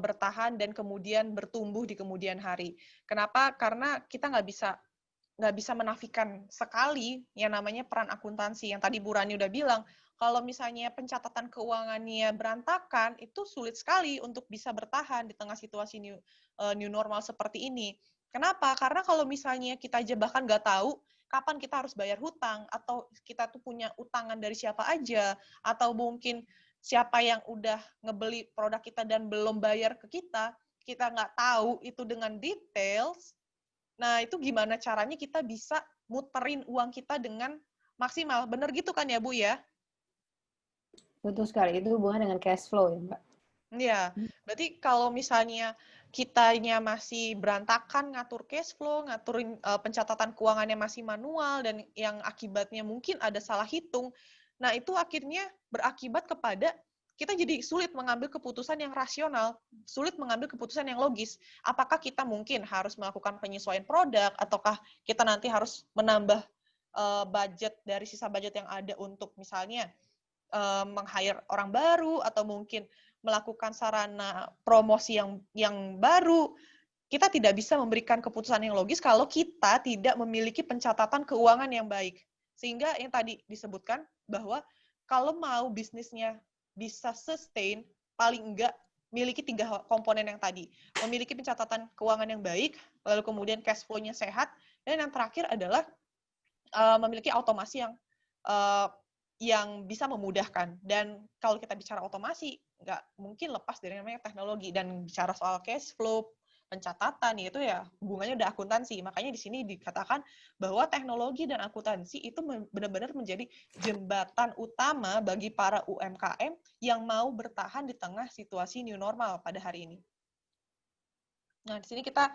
bertahan dan kemudian bertumbuh di kemudian hari. Kenapa? Karena kita nggak bisa menafikan sekali yang namanya peran akuntansi. Yang tadi Bu Rani udah bilang, kalau misalnya pencatatan keuangannya berantakan, itu sulit sekali untuk bisa bertahan di tengah situasi new normal seperti ini. Kenapa? Karena kalau misalnya kita aja bahkan nggak tahu kapan kita harus bayar hutang, atau kita tuh punya utangan dari siapa aja, atau mungkin siapa yang udah ngebeli produk kita dan belum bayar ke kita nggak tahu itu dengan details. Nah, itu gimana caranya kita bisa muterin uang kita dengan maksimal. Bener gitu kan ya, Bu ya? Betul sekali, itu hubungan dengan cash flow ya, Mbak. Iya, berarti kalau misalnya kitanya masih berantakan ngatur cash flow, ngaturin pencatatan keuangannya masih manual, dan yang akibatnya mungkin ada salah hitung, nah itu akhirnya berakibat kepada kita jadi sulit mengambil keputusan yang rasional, sulit mengambil keputusan yang logis. Apakah kita mungkin harus melakukan penyesuaian produk, ataukah kita nanti harus menambah budget dari sisa budget yang ada untuk misalnya meng-hire orang baru, atau mungkin melakukan sarana promosi yang baru. Kita tidak bisa memberikan keputusan yang logis kalau kita tidak memiliki pencatatan keuangan yang baik. Sehingga yang tadi disebutkan bahwa kalau mau bisnisnya bisa sustain, paling enggak memiliki 3 komponen yang tadi. Memiliki pencatatan keuangan yang baik, lalu kemudian cash flow-nya sehat, dan yang terakhir adalah memiliki otomasi yang bisa memudahkan. Dan kalau kita bicara otomasi, nggak mungkin lepas dari namanya teknologi. Dan bicara soal cash flow, pencatatan, itu ya hubungannya udah akuntansi. Makanya di sini dikatakan bahwa teknologi dan akuntansi itu benar-benar menjadi jembatan utama bagi para UMKM yang mau bertahan di tengah situasi new normal pada hari ini. Nah, di sini kita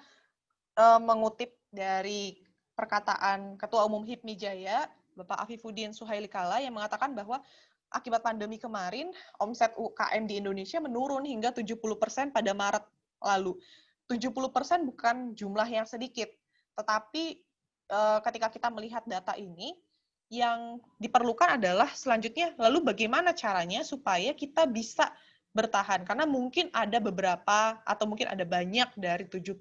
mengutip dari perkataan Ketua Umum HIPMI Jaya, Bapak Afifuddin Suhaili Kala, yang mengatakan bahwa akibat pandemi kemarin, omset UKM di Indonesia menurun hingga 70% pada Maret lalu. 70% bukan jumlah yang sedikit, tetapi ketika kita melihat data ini, yang diperlukan adalah selanjutnya, lalu bagaimana caranya supaya kita bisa bertahan, karena mungkin ada beberapa atau mungkin ada banyak dari 70%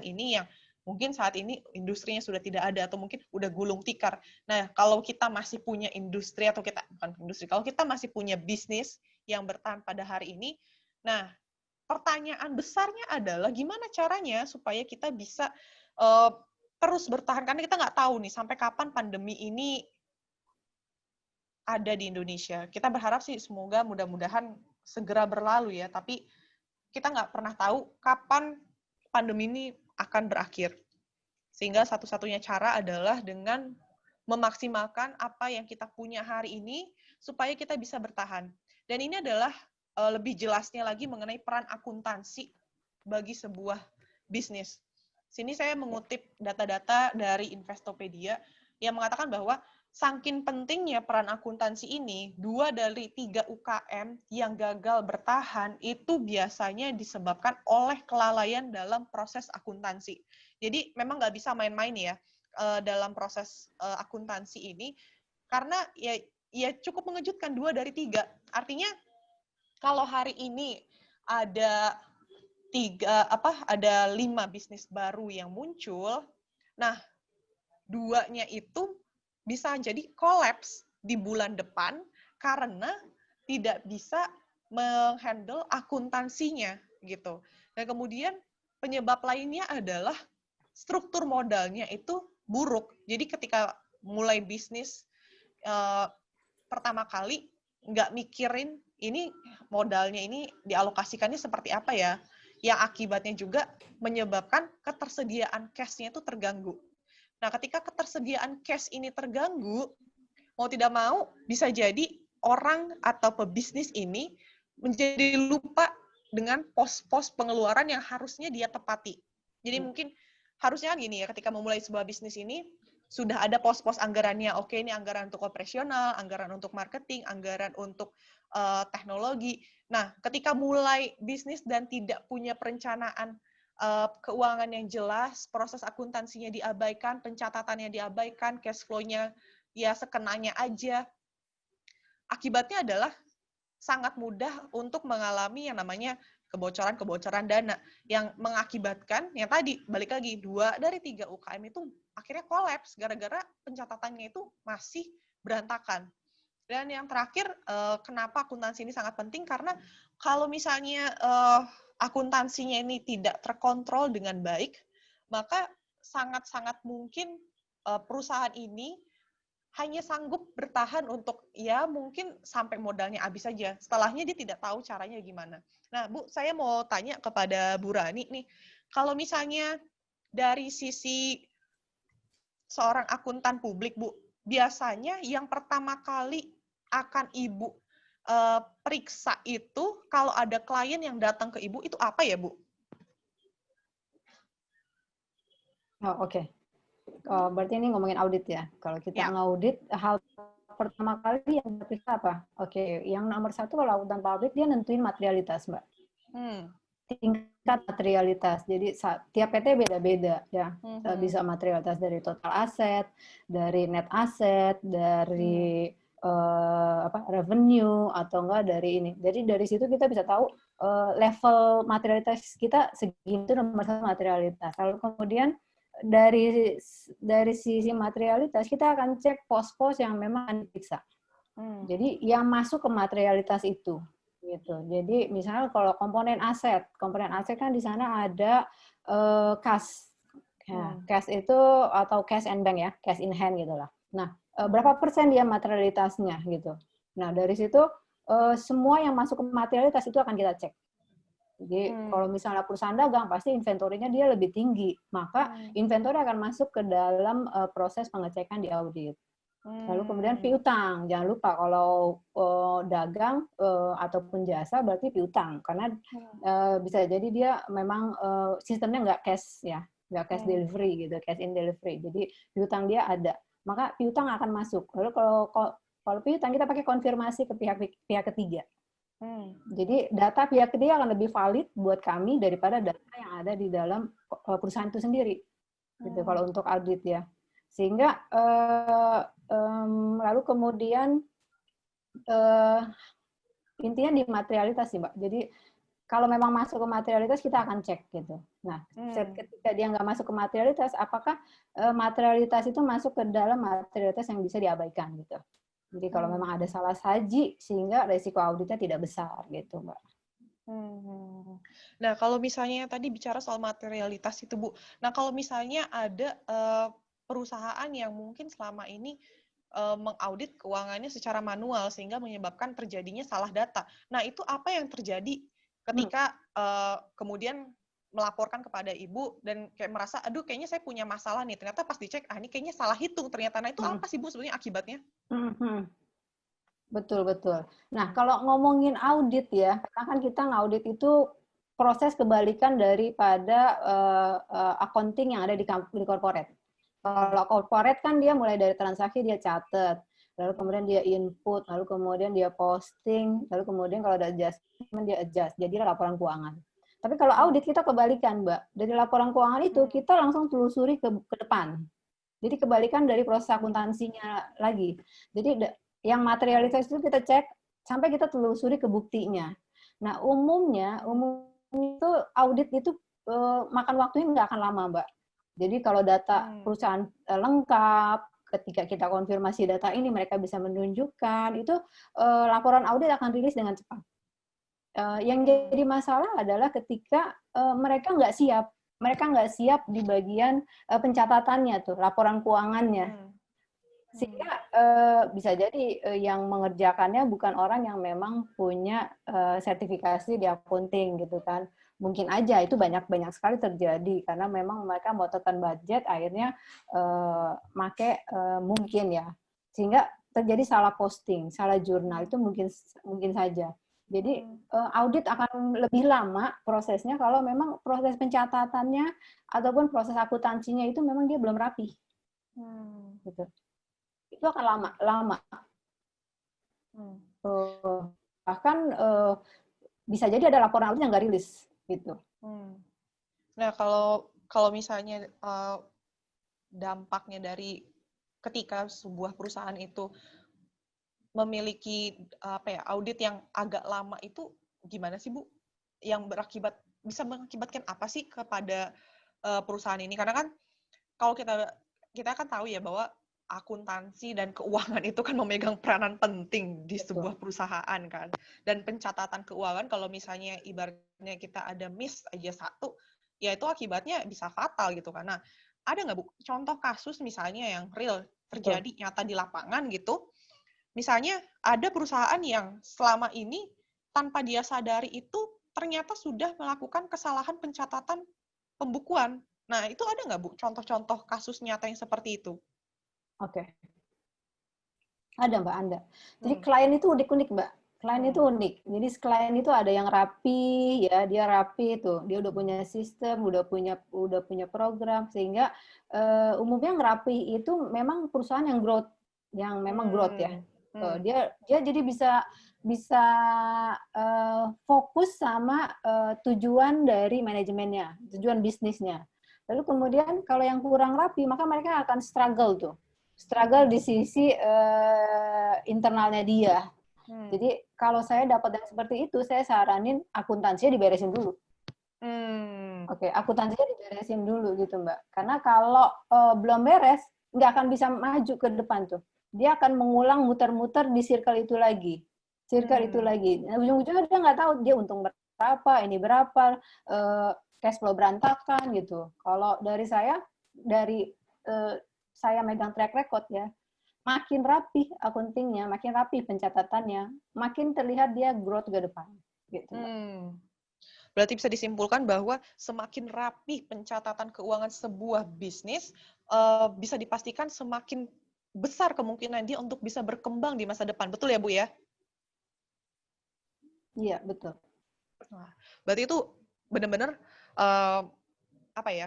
ini yang mungkin saat ini industrinya sudah tidak ada atau mungkin udah gulung tikar. Nah, kalau kita masih punya industri atau kita bukan industri, kalau kita masih punya bisnis yang bertahan pada hari ini, nah pertanyaan besarnya adalah gimana caranya supaya kita bisa terus bertahan, karena kita nggak tahu nih sampai kapan pandemi ini ada di Indonesia. Kita berharap sih semoga mudah-mudahan segera berlalu ya, tapi kita nggak pernah tahu kapan pandemi ini akan berakhir. Sehingga satu-satunya cara adalah dengan memaksimalkan apa yang kita punya hari ini supaya kita bisa bertahan. Dan ini adalah lebih jelasnya lagi mengenai peran akuntansi bagi sebuah bisnis. Sini saya mengutip data-data dari Investopedia yang mengatakan bahwa saking pentingnya peran akuntansi ini, 2 dari 3 UKM yang gagal bertahan itu biasanya disebabkan oleh kelalaian dalam proses akuntansi. Jadi memang nggak bisa main-main ya dalam proses akuntansi ini, karena ya cukup mengejutkan 2 dari 3. Artinya kalau hari ini ada 5 bisnis baru yang muncul, nah 2-nya itu bisa jadi kolaps di bulan depan karena tidak bisa menghandle akuntansinya gitu. Dan kemudian penyebab lainnya adalah struktur modalnya itu buruk. Jadi ketika mulai bisnis pertama kali nggak mikirin ini modalnya ini dialokasikannya seperti apa ya, yang akibatnya juga menyebabkan ketersediaan cash-nya itu terganggu. Nah, ketika ketersediaan cash ini terganggu, mau tidak mau bisa jadi orang atau pebisnis ini menjadi lupa dengan pos-pos pengeluaran yang harusnya dia tepati. Jadi mungkin harusnya gini ya, ketika memulai sebuah bisnis ini, sudah ada pos-pos anggarannya. Oke, ini anggaran untuk operasional, anggaran untuk marketing, anggaran untuk teknologi. Nah, ketika mulai bisnis dan tidak punya perencanaan keuangan yang jelas, proses akuntansinya diabaikan, pencatatannya diabaikan, cash flow-nya ya sekenanya aja. Akibatnya adalah sangat mudah untuk mengalami yang namanya kebocoran-kebocoran dana yang mengakibatkan yang tadi balik lagi 2 dari 3 UKM itu akhirnya kolaps gara-gara pencatatannya itu masih berantakan. Dan yang terakhir, kenapa akuntansi ini sangat penting, karena kalau misalnya akuntansinya ini tidak terkontrol dengan baik, maka sangat-sangat mungkin perusahaan ini hanya sanggup bertahan untuk ya mungkin sampai modalnya habis saja. Setelahnya dia tidak tahu caranya gimana. Nah, Bu, saya mau tanya kepada Bu Rani nih, kalau misalnya dari sisi seorang akuntan publik, Bu, biasanya yang pertama kali akan Ibu periksa itu kalau ada klien yang datang ke Ibu, itu apa ya, Bu? Oh, oke. Berarti ini ngomongin audit ya. Kalau kita ngaudit, hal pertama kali yang diperiksa apa? Oke, yang nomor 1 kalau akuntan publik dia nentuin materialitas, Mbak. Tingkat materialitas. Jadi tiap PT beda-beda ya. Bisa materialitas dari total aset, dari net aset, dari revenue atau enggak dari ini. Jadi dari situ kita bisa tahu level materialitas kita segitu nomor 1 materialitas. Lalu kemudian dari sisi materialitas kita akan cek pos-pos yang memang akan diperiksa. Jadi yang masuk ke materialitas itu gitu. Jadi misalnya kalau komponen aset kan di sana ada kas. Ya, cash itu atau cash and bank ya, cash in hand gitu lah. Nah, berapa persen dia materialitasnya gitu. Nah, dari situ semua yang masuk ke materialitas itu akan kita cek. Jadi kalau misalnya perusahaan dagang pasti inventorinya dia lebih tinggi, maka inventory akan masuk ke dalam proses pengecekan di audit. Lalu kemudian piutang, jangan lupa kalau dagang ataupun jasa berarti piutang, karena bisa jadi dia memang sistemnya nggak cash ya, nggak cash delivery gitu, cash in delivery. Jadi piutang dia ada, maka piutang akan masuk. Lalu kalau piutang kita pakai konfirmasi ke pihak ketiga. Jadi data pihak ketiga akan lebih valid buat kami daripada data yang ada di dalam perusahaan itu sendiri. Gitu kalau untuk audit ya. Sehingga lalu kemudian intinya di materialitas sih, Mbak. Jadi kalau memang masuk ke materialitas kita akan cek gitu. Nah, ketika dia nggak masuk ke materialitas, apakah materialitas itu masuk ke dalam materialitas yang bisa diabaikan gitu. Jadi kalau memang ada salah saji, sehingga resiko auditnya tidak besar gitu, Mbak. Nah, kalau misalnya tadi bicara soal materialitas itu, Bu. Nah, kalau misalnya ada perusahaan yang mungkin selama ini mengaudit keuangannya secara manual sehingga menyebabkan terjadinya salah data. Nah, itu apa yang terjadi ketika kemudian melaporkan kepada Ibu dan kayak merasa, aduh kayaknya saya punya masalah nih. Ternyata pas dicek, ini kayaknya salah hitung ternyata. Nah, itu apa sih Bu sebenarnya akibatnya? Betul. Nah, kalau ngomongin audit ya, karena kan kita ngaudit itu proses kebalikan daripada accounting yang ada di corporate. Kalau corporate kan dia mulai dari transaksi dia catat, lalu kemudian dia input, lalu kemudian dia posting, lalu kemudian kalau ada adjustment dia adjust. Jadi laporan keuangan. Tapi kalau audit kita kebalikan, Mbak. Dari laporan keuangan itu kita langsung telusuri ke depan. Jadi kebalikan dari proses akuntansinya lagi. Jadi yang materialitas itu kita cek sampai kita telusuri ke buktinya. Nah, umumnya itu audit itu makan waktunya nggak akan lama, Mbak. Jadi kalau data perusahaan lengkap, ketika kita konfirmasi data ini mereka bisa menunjukkan, itu laporan audit akan rilis dengan cepat. Yang jadi masalah adalah ketika mereka nggak siap di bagian pencatatannya tuh, laporan keuangannya. Sehingga bisa jadi yang mengerjakannya bukan orang yang memang punya sertifikasi di accounting gitu kan. Mungkin aja itu banyak sekali terjadi karena memang mereka memototkan budget akhirnya make mungkin ya. Sehingga terjadi salah posting, salah jurnal itu mungkin saja. Jadi audit akan lebih lama prosesnya kalau memang proses pencatatannya ataupun proses akuntansinya itu memang dia belum rapi. Gitu. Itu akan lama. Bahkan bisa jadi ada laporan audit yang nggak rilis gitu. Nah, kalau misalnya dampaknya dari ketika sebuah perusahaan itu memiliki audit yang agak lama itu gimana sih, Bu? Yang bisa mengakibatkan apa sih kepada perusahaan ini? Karena kan kalau kita kan tahu ya bahwa akuntansi dan keuangan itu kan memegang peranan penting di sebuah perusahaan kan. Dan pencatatan keuangan kalau misalnya ibaratnya kita ada miss aja satu, ya itu akibatnya bisa fatal gitu kan. Nah, ada nggak, Bu, contoh kasus misalnya yang real terjadi nyata di lapangan gitu? Misalnya ada perusahaan yang selama ini tanpa dia sadari itu ternyata sudah melakukan kesalahan pencatatan pembukuan. Nah, itu ada nggak, Bu, contoh-contoh kasus nyata yang seperti itu? Oke. Ada, Mbak, ada. Jadi klien itu unik-unik, Mbak. Klien itu unik. Jadi klien itu ada yang rapi, ya, dia rapi tuh. Dia udah punya sistem, udah punya program, sehingga umumnya yang rapi itu memang perusahaan yang memang growth ya. Dia jadi bisa fokus sama tujuan dari manajemennya, tujuan bisnisnya. Lalu kemudian kalau yang kurang rapi, maka mereka akan struggle di sisi internalnya dia. Jadi kalau saya dapat yang seperti itu, saya saranin akuntansinya diberesin dulu. Oke, akuntansinya diberesin dulu gitu, Mbak. Karena kalau belum beres, nggak akan bisa maju ke depan tuh. Dia akan mengulang muter-muter di circle itu lagi. circle itu lagi. Nah, ujung-ujungnya dia nggak tahu dia untung berapa, ini berapa, cash flow berantakan gitu. Kalau dari saya megang track record ya, makin rapi accounting-nya, makin rapi pencatatannya, makin terlihat dia growth ke depan. Gitu. Berarti bisa disimpulkan bahwa semakin rapi pencatatan keuangan sebuah bisnis, bisa dipastikan semakin besar kemungkinan dia untuk bisa berkembang di masa depan. Betul ya, Bu ya? Iya, betul. Wah, berarti itu benar-benar apa ya?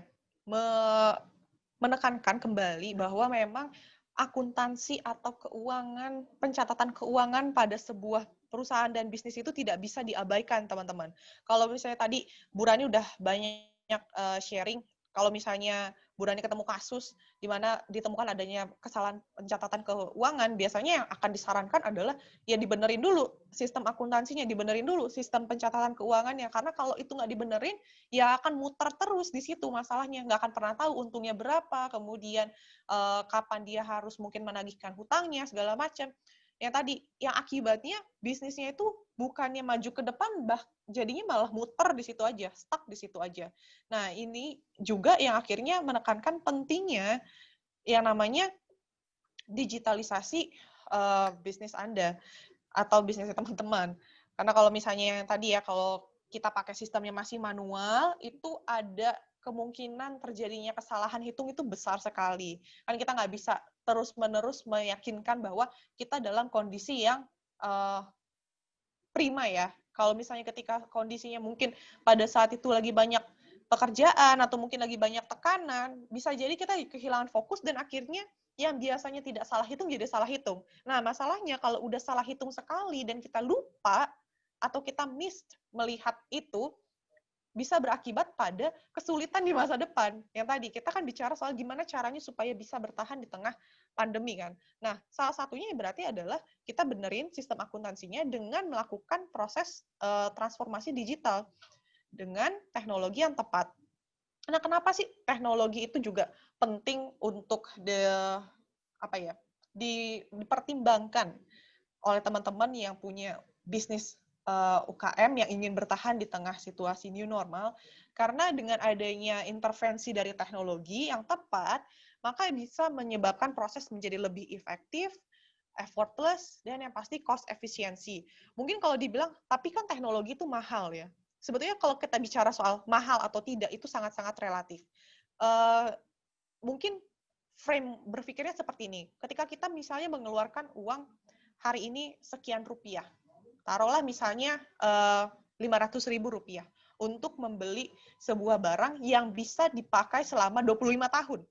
Menekankan kembali bahwa memang akuntansi atau keuangan, pencatatan keuangan pada sebuah perusahaan dan bisnis itu tidak bisa diabaikan, teman-teman. Kalau misalnya tadi Bu Rani udah banyak sharing, kalau misalnya Bu Rani ketemu kasus di mana ditemukan adanya kesalahan pencatatan keuangan, biasanya yang akan disarankan adalah ya dibenerin dulu sistem akuntansinya, dibenerin dulu sistem pencatatan keuangannya, karena kalau itu nggak dibenerin, ya akan muter terus di situ masalahnya, nggak akan pernah tahu untungnya berapa, kemudian kapan dia harus mungkin menagihkan hutangnya, segala macam. Yang tadi, yang akibatnya bisnisnya itu bukannya maju ke depan, jadinya malah muter di situ aja, stuck di situ aja. Nah, ini juga yang akhirnya menekankan pentingnya yang namanya digitalisasi bisnis Anda atau bisnisnya teman-teman. Karena kalau misalnya yang tadi ya, kalau kita pakai sistemnya masih manual, itu ada kemungkinan terjadinya kesalahan hitung itu besar sekali. Kan kita nggak bisa terus-menerus meyakinkan bahwa kita dalam kondisi yang prima ya. Kalau misalnya ketika kondisinya mungkin pada saat itu lagi banyak pekerjaan atau mungkin lagi banyak tekanan, bisa jadi kita kehilangan fokus dan akhirnya yang biasanya tidak salah hitung jadi salah hitung. Nah, masalahnya kalau udah salah hitung sekali dan kita lupa atau kita miss melihat itu, bisa berakibat pada kesulitan di masa depan. Yang tadi, kita kan bicara soal gimana caranya supaya bisa bertahan di tengah pandemi kan. Nah, salah satunya berarti adalah kita benerin sistem akuntansinya dengan melakukan proses transformasi digital dengan teknologi yang tepat. Nah, kenapa sih teknologi itu juga penting untuk dipertimbangkan oleh teman-teman yang punya bisnis UKM yang ingin bertahan di tengah situasi new normal, karena dengan adanya intervensi dari teknologi yang tepat, maka bisa menyebabkan proses menjadi lebih efektif, effortless, dan yang pasti cost efisiensi. Mungkin kalau dibilang, tapi kan teknologi itu mahal ya. Sebetulnya kalau kita bicara soal mahal atau tidak, itu sangat-sangat relatif. Mungkin frame berpikirnya seperti ini. Ketika kita misalnya mengeluarkan uang hari ini sekian rupiah, taruhlah misalnya 500.000 rupiah untuk membeli sebuah barang yang bisa dipakai selama 25 tahun.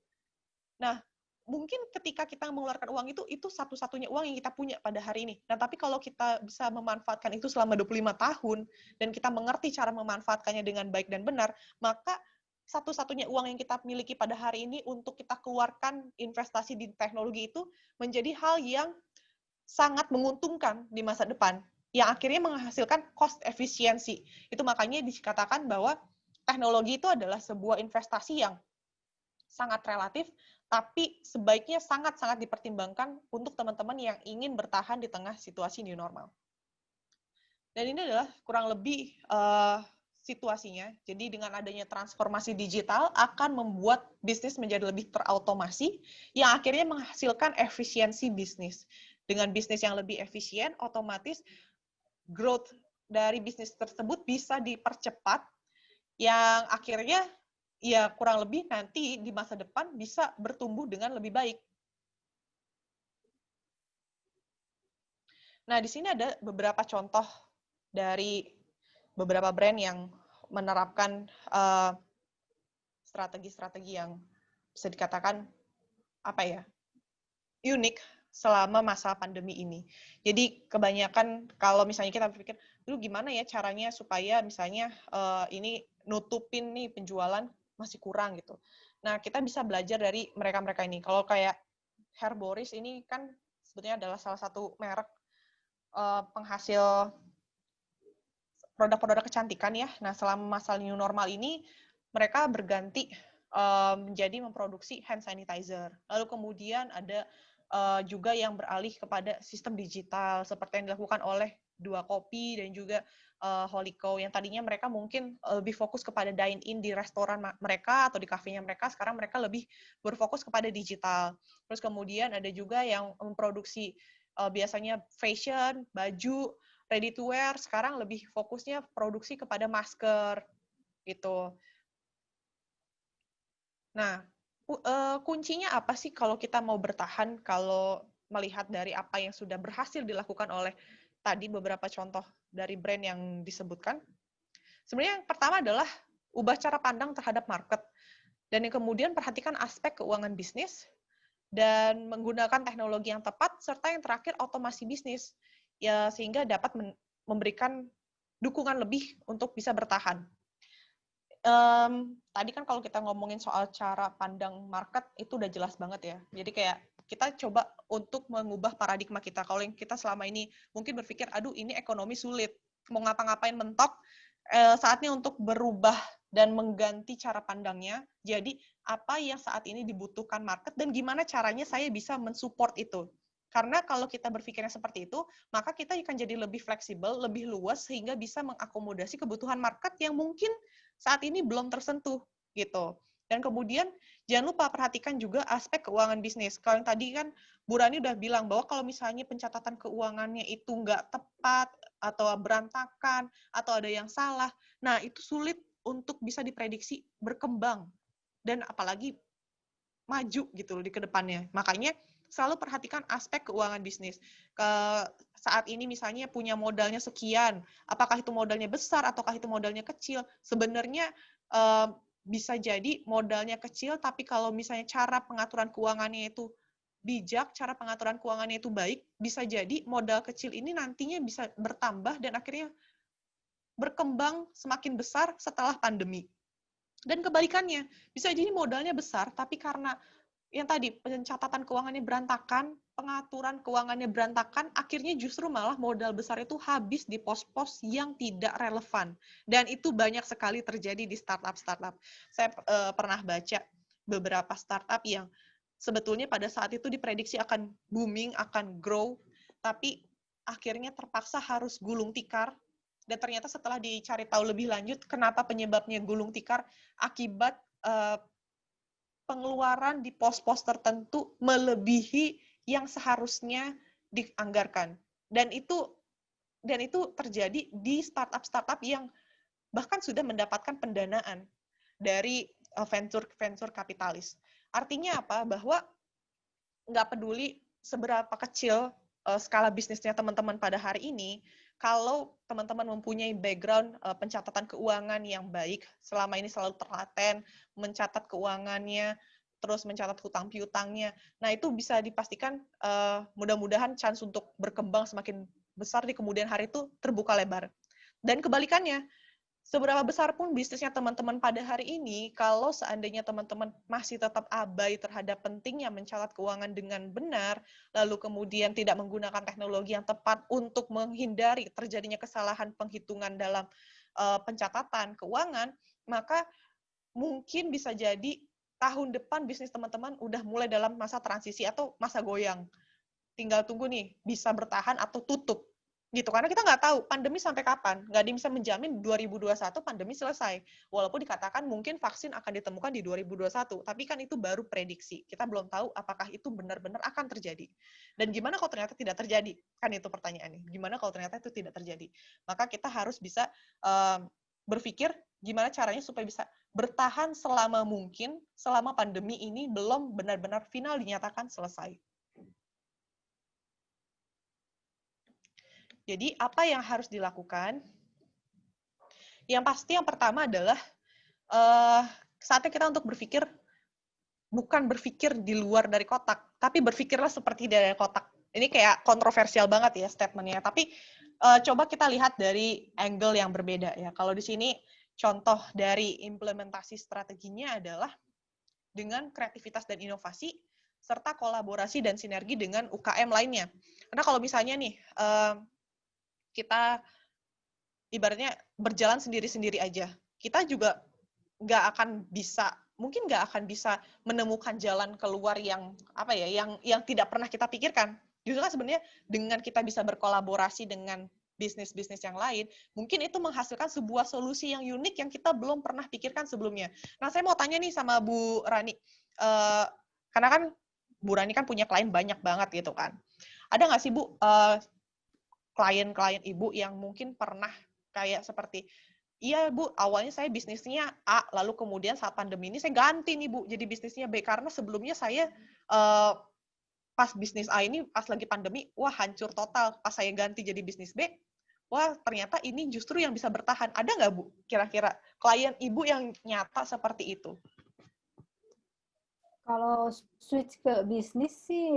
Nah, mungkin ketika kita mengeluarkan uang itu satu-satunya uang yang kita punya pada hari ini. Nah, tapi kalau kita bisa memanfaatkan itu selama 25 tahun dan kita mengerti cara memanfaatkannya dengan baik dan benar, maka satu-satunya uang yang kita miliki pada hari ini untuk kita keluarkan investasi di teknologi itu menjadi hal yang sangat menguntungkan di masa depan, yang akhirnya menghasilkan cost efisiensi. Itu makanya dikatakan bahwa teknologi itu adalah sebuah investasi yang sangat relatif, tapi sebaiknya sangat-sangat dipertimbangkan untuk teman-teman yang ingin bertahan di tengah situasi new normal. Dan ini adalah kurang lebih situasinya. Jadi dengan adanya transformasi digital akan membuat bisnis menjadi lebih terautomasi, yang akhirnya menghasilkan efisiensi bisnis. Dengan bisnis yang lebih efisien, otomatis growth dari bisnis tersebut bisa dipercepat, yang akhirnya ya kurang lebih nanti di masa depan bisa bertumbuh dengan lebih baik. Nah, di sini ada beberapa contoh dari beberapa brand yang menerapkan strategi-strategi yang bisa dikatakan unik selama masa pandemi ini. Jadi kebanyakan kalau misalnya kita berpikir, dulu gimana ya caranya supaya misalnya ini nutupin nih penjualan masih kurang gitu. Nah, kita bisa belajar dari mereka-mereka ini. Kalau kayak Herboris ini kan sebetulnya adalah salah satu merek penghasil produk-produk kecantikan ya. Nah, selama masa new normal ini mereka berganti menjadi memproduksi hand sanitizer. Lalu kemudian ada juga yang beralih kepada sistem digital seperti yang dilakukan oleh Dua Kopi dan juga Holiko, yang tadinya mereka mungkin lebih fokus kepada dine-in di restoran mereka atau di kafenya mereka, sekarang mereka lebih berfokus kepada digital. Terus kemudian ada juga yang memproduksi biasanya fashion, baju, ready to wear, sekarang lebih fokusnya produksi kepada masker, gitu. Nah, kuncinya apa sih kalau kita mau bertahan, kalau melihat dari apa yang sudah berhasil dilakukan oleh tadi beberapa contoh dari brand yang disebutkan? Sebenarnya yang pertama adalah ubah cara pandang terhadap market, dan yang kemudian perhatikan aspek keuangan bisnis, dan menggunakan teknologi yang tepat, serta yang terakhir otomasi bisnis, ya sehingga dapat memberikan dukungan lebih untuk bisa bertahan. Tadi kan kalau kita ngomongin soal cara pandang market, itu udah jelas banget ya. Jadi kayak kita coba untuk mengubah paradigma kita. Kalau yang kita selama ini mungkin berpikir, aduh ini ekonomi sulit, mau ngapa-ngapain mentok, saatnya untuk berubah dan mengganti cara pandangnya. Jadi apa yang saat ini dibutuhkan market dan gimana caranya saya bisa mensupport itu. Karena kalau kita berpikirnya seperti itu, maka kita akan jadi lebih fleksibel, lebih luas, sehingga bisa mengakomodasi kebutuhan market yang mungkin saat ini belum tersentuh, gitu. Dan kemudian jangan lupa perhatikan juga aspek keuangan bisnis. Kalau yang tadi kan Bu Rani udah bilang bahwa kalau misalnya pencatatan keuangannya itu nggak tepat, atau berantakan, atau ada yang salah, nah itu sulit untuk bisa diprediksi berkembang, dan apalagi maju gitu loh di kedepannya. Makanya selalu perhatikan aspek keuangan bisnis. Saat ini misalnya punya modalnya sekian, apakah itu modalnya besar ataukah itu modalnya kecil? Sebenarnya bisa jadi modalnya kecil, tapi kalau misalnya cara pengaturan keuangannya itu bijak, cara pengaturan keuangannya itu baik, bisa jadi modal kecil ini nantinya bisa bertambah dan akhirnya berkembang semakin besar setelah pandemi. Dan kebalikannya, bisa jadi modalnya besar, tapi karena yang tadi pencatatan keuangannya berantakan, pengaturan keuangannya berantakan, akhirnya justru malah modal besar itu habis di pos-pos yang tidak relevan. Dan itu banyak sekali terjadi di startup-startup. Saya pernah baca beberapa startup yang sebetulnya pada saat itu diprediksi akan booming, akan grow, tapi akhirnya terpaksa harus gulung tikar. Dan ternyata setelah dicari tahu lebih lanjut, kenapa penyebabnya gulung tikar, akibat pengeluaran di pos-pos tertentu melebihi yang seharusnya dianggarkan. Dan itu terjadi di startup-startup yang bahkan sudah mendapatkan pendanaan dari venture kapitalis. Artinya apa? Bahwa nggak peduli seberapa kecil skala bisnisnya teman-teman pada hari ini, kalau teman-teman mempunyai background pencatatan keuangan yang baik, selama ini selalu telaten, mencatat keuangannya, terus mencatat hutang piutangnya, nah itu bisa dipastikan mudah-mudahan chance untuk berkembang semakin besar di kemudian hari itu terbuka lebar. Dan kebalikannya, seberapa besar pun bisnisnya teman-teman pada hari ini, kalau seandainya teman-teman masih tetap abai terhadap pentingnya mencatat keuangan dengan benar, lalu kemudian tidak menggunakan teknologi yang tepat untuk menghindari terjadinya kesalahan penghitungan dalam pencatatan keuangan, maka mungkin bisa jadi tahun depan bisnis teman-teman udah mulai dalam masa transisi atau masa goyang. Tinggal tunggu nih, bisa bertahan atau tutup. Gitu, karena kita nggak tahu pandemi sampai kapan, nggak ada yang bisa menjamin 2021 pandemi selesai, walaupun dikatakan mungkin vaksin akan ditemukan di 2021, tapi kan itu baru prediksi, kita belum tahu apakah itu benar-benar akan terjadi, dan gimana kalau ternyata tidak terjadi, kan itu pertanyaannya, gimana kalau ternyata itu tidak terjadi, maka kita harus bisa berpikir gimana caranya supaya bisa bertahan selama mungkin, selama pandemi ini belum benar-benar final dinyatakan selesai. Jadi apa yang harus dilakukan? Yang pasti yang pertama adalah saatnya kita untuk berpikir, bukan berpikir di luar dari kotak, tapi berpikirlah seperti dari kotak. Ini kayak kontroversial banget ya statementnya, tapi coba kita lihat dari angle yang berbeda ya. Kalau di sini contoh dari implementasi strateginya adalah dengan kreativitas dan inovasi, serta kolaborasi dan sinergi dengan UKM lainnya. Karena kalau misalnya nih, kita ibaratnya berjalan sendiri-sendiri aja, kita juga mungkin nggak akan bisa menemukan jalan keluar yang apa ya, yang tidak pernah kita pikirkan. Justru kan sebenarnya dengan kita bisa berkolaborasi dengan bisnis-bisnis yang lain, mungkin itu menghasilkan sebuah solusi yang unik yang kita belum pernah pikirkan sebelumnya. Nah, saya mau tanya nih sama Bu Rani, karena kan Bu Rani kan punya klien banyak banget gitu kan. Ada nggak sih Bu, klien-klien Ibu yang mungkin pernah kayak seperti, iya Bu, awalnya saya bisnisnya A, lalu kemudian saat pandemi ini saya ganti nih Bu, jadi bisnisnya B, karena sebelumnya saya pas bisnis A ini pas lagi pandemi, wah hancur total. Pas saya ganti jadi bisnis B, wah ternyata ini justru yang bisa bertahan. Ada nggak Bu kira-kira klien Ibu yang nyata seperti itu? Kalau switch ke bisnis sih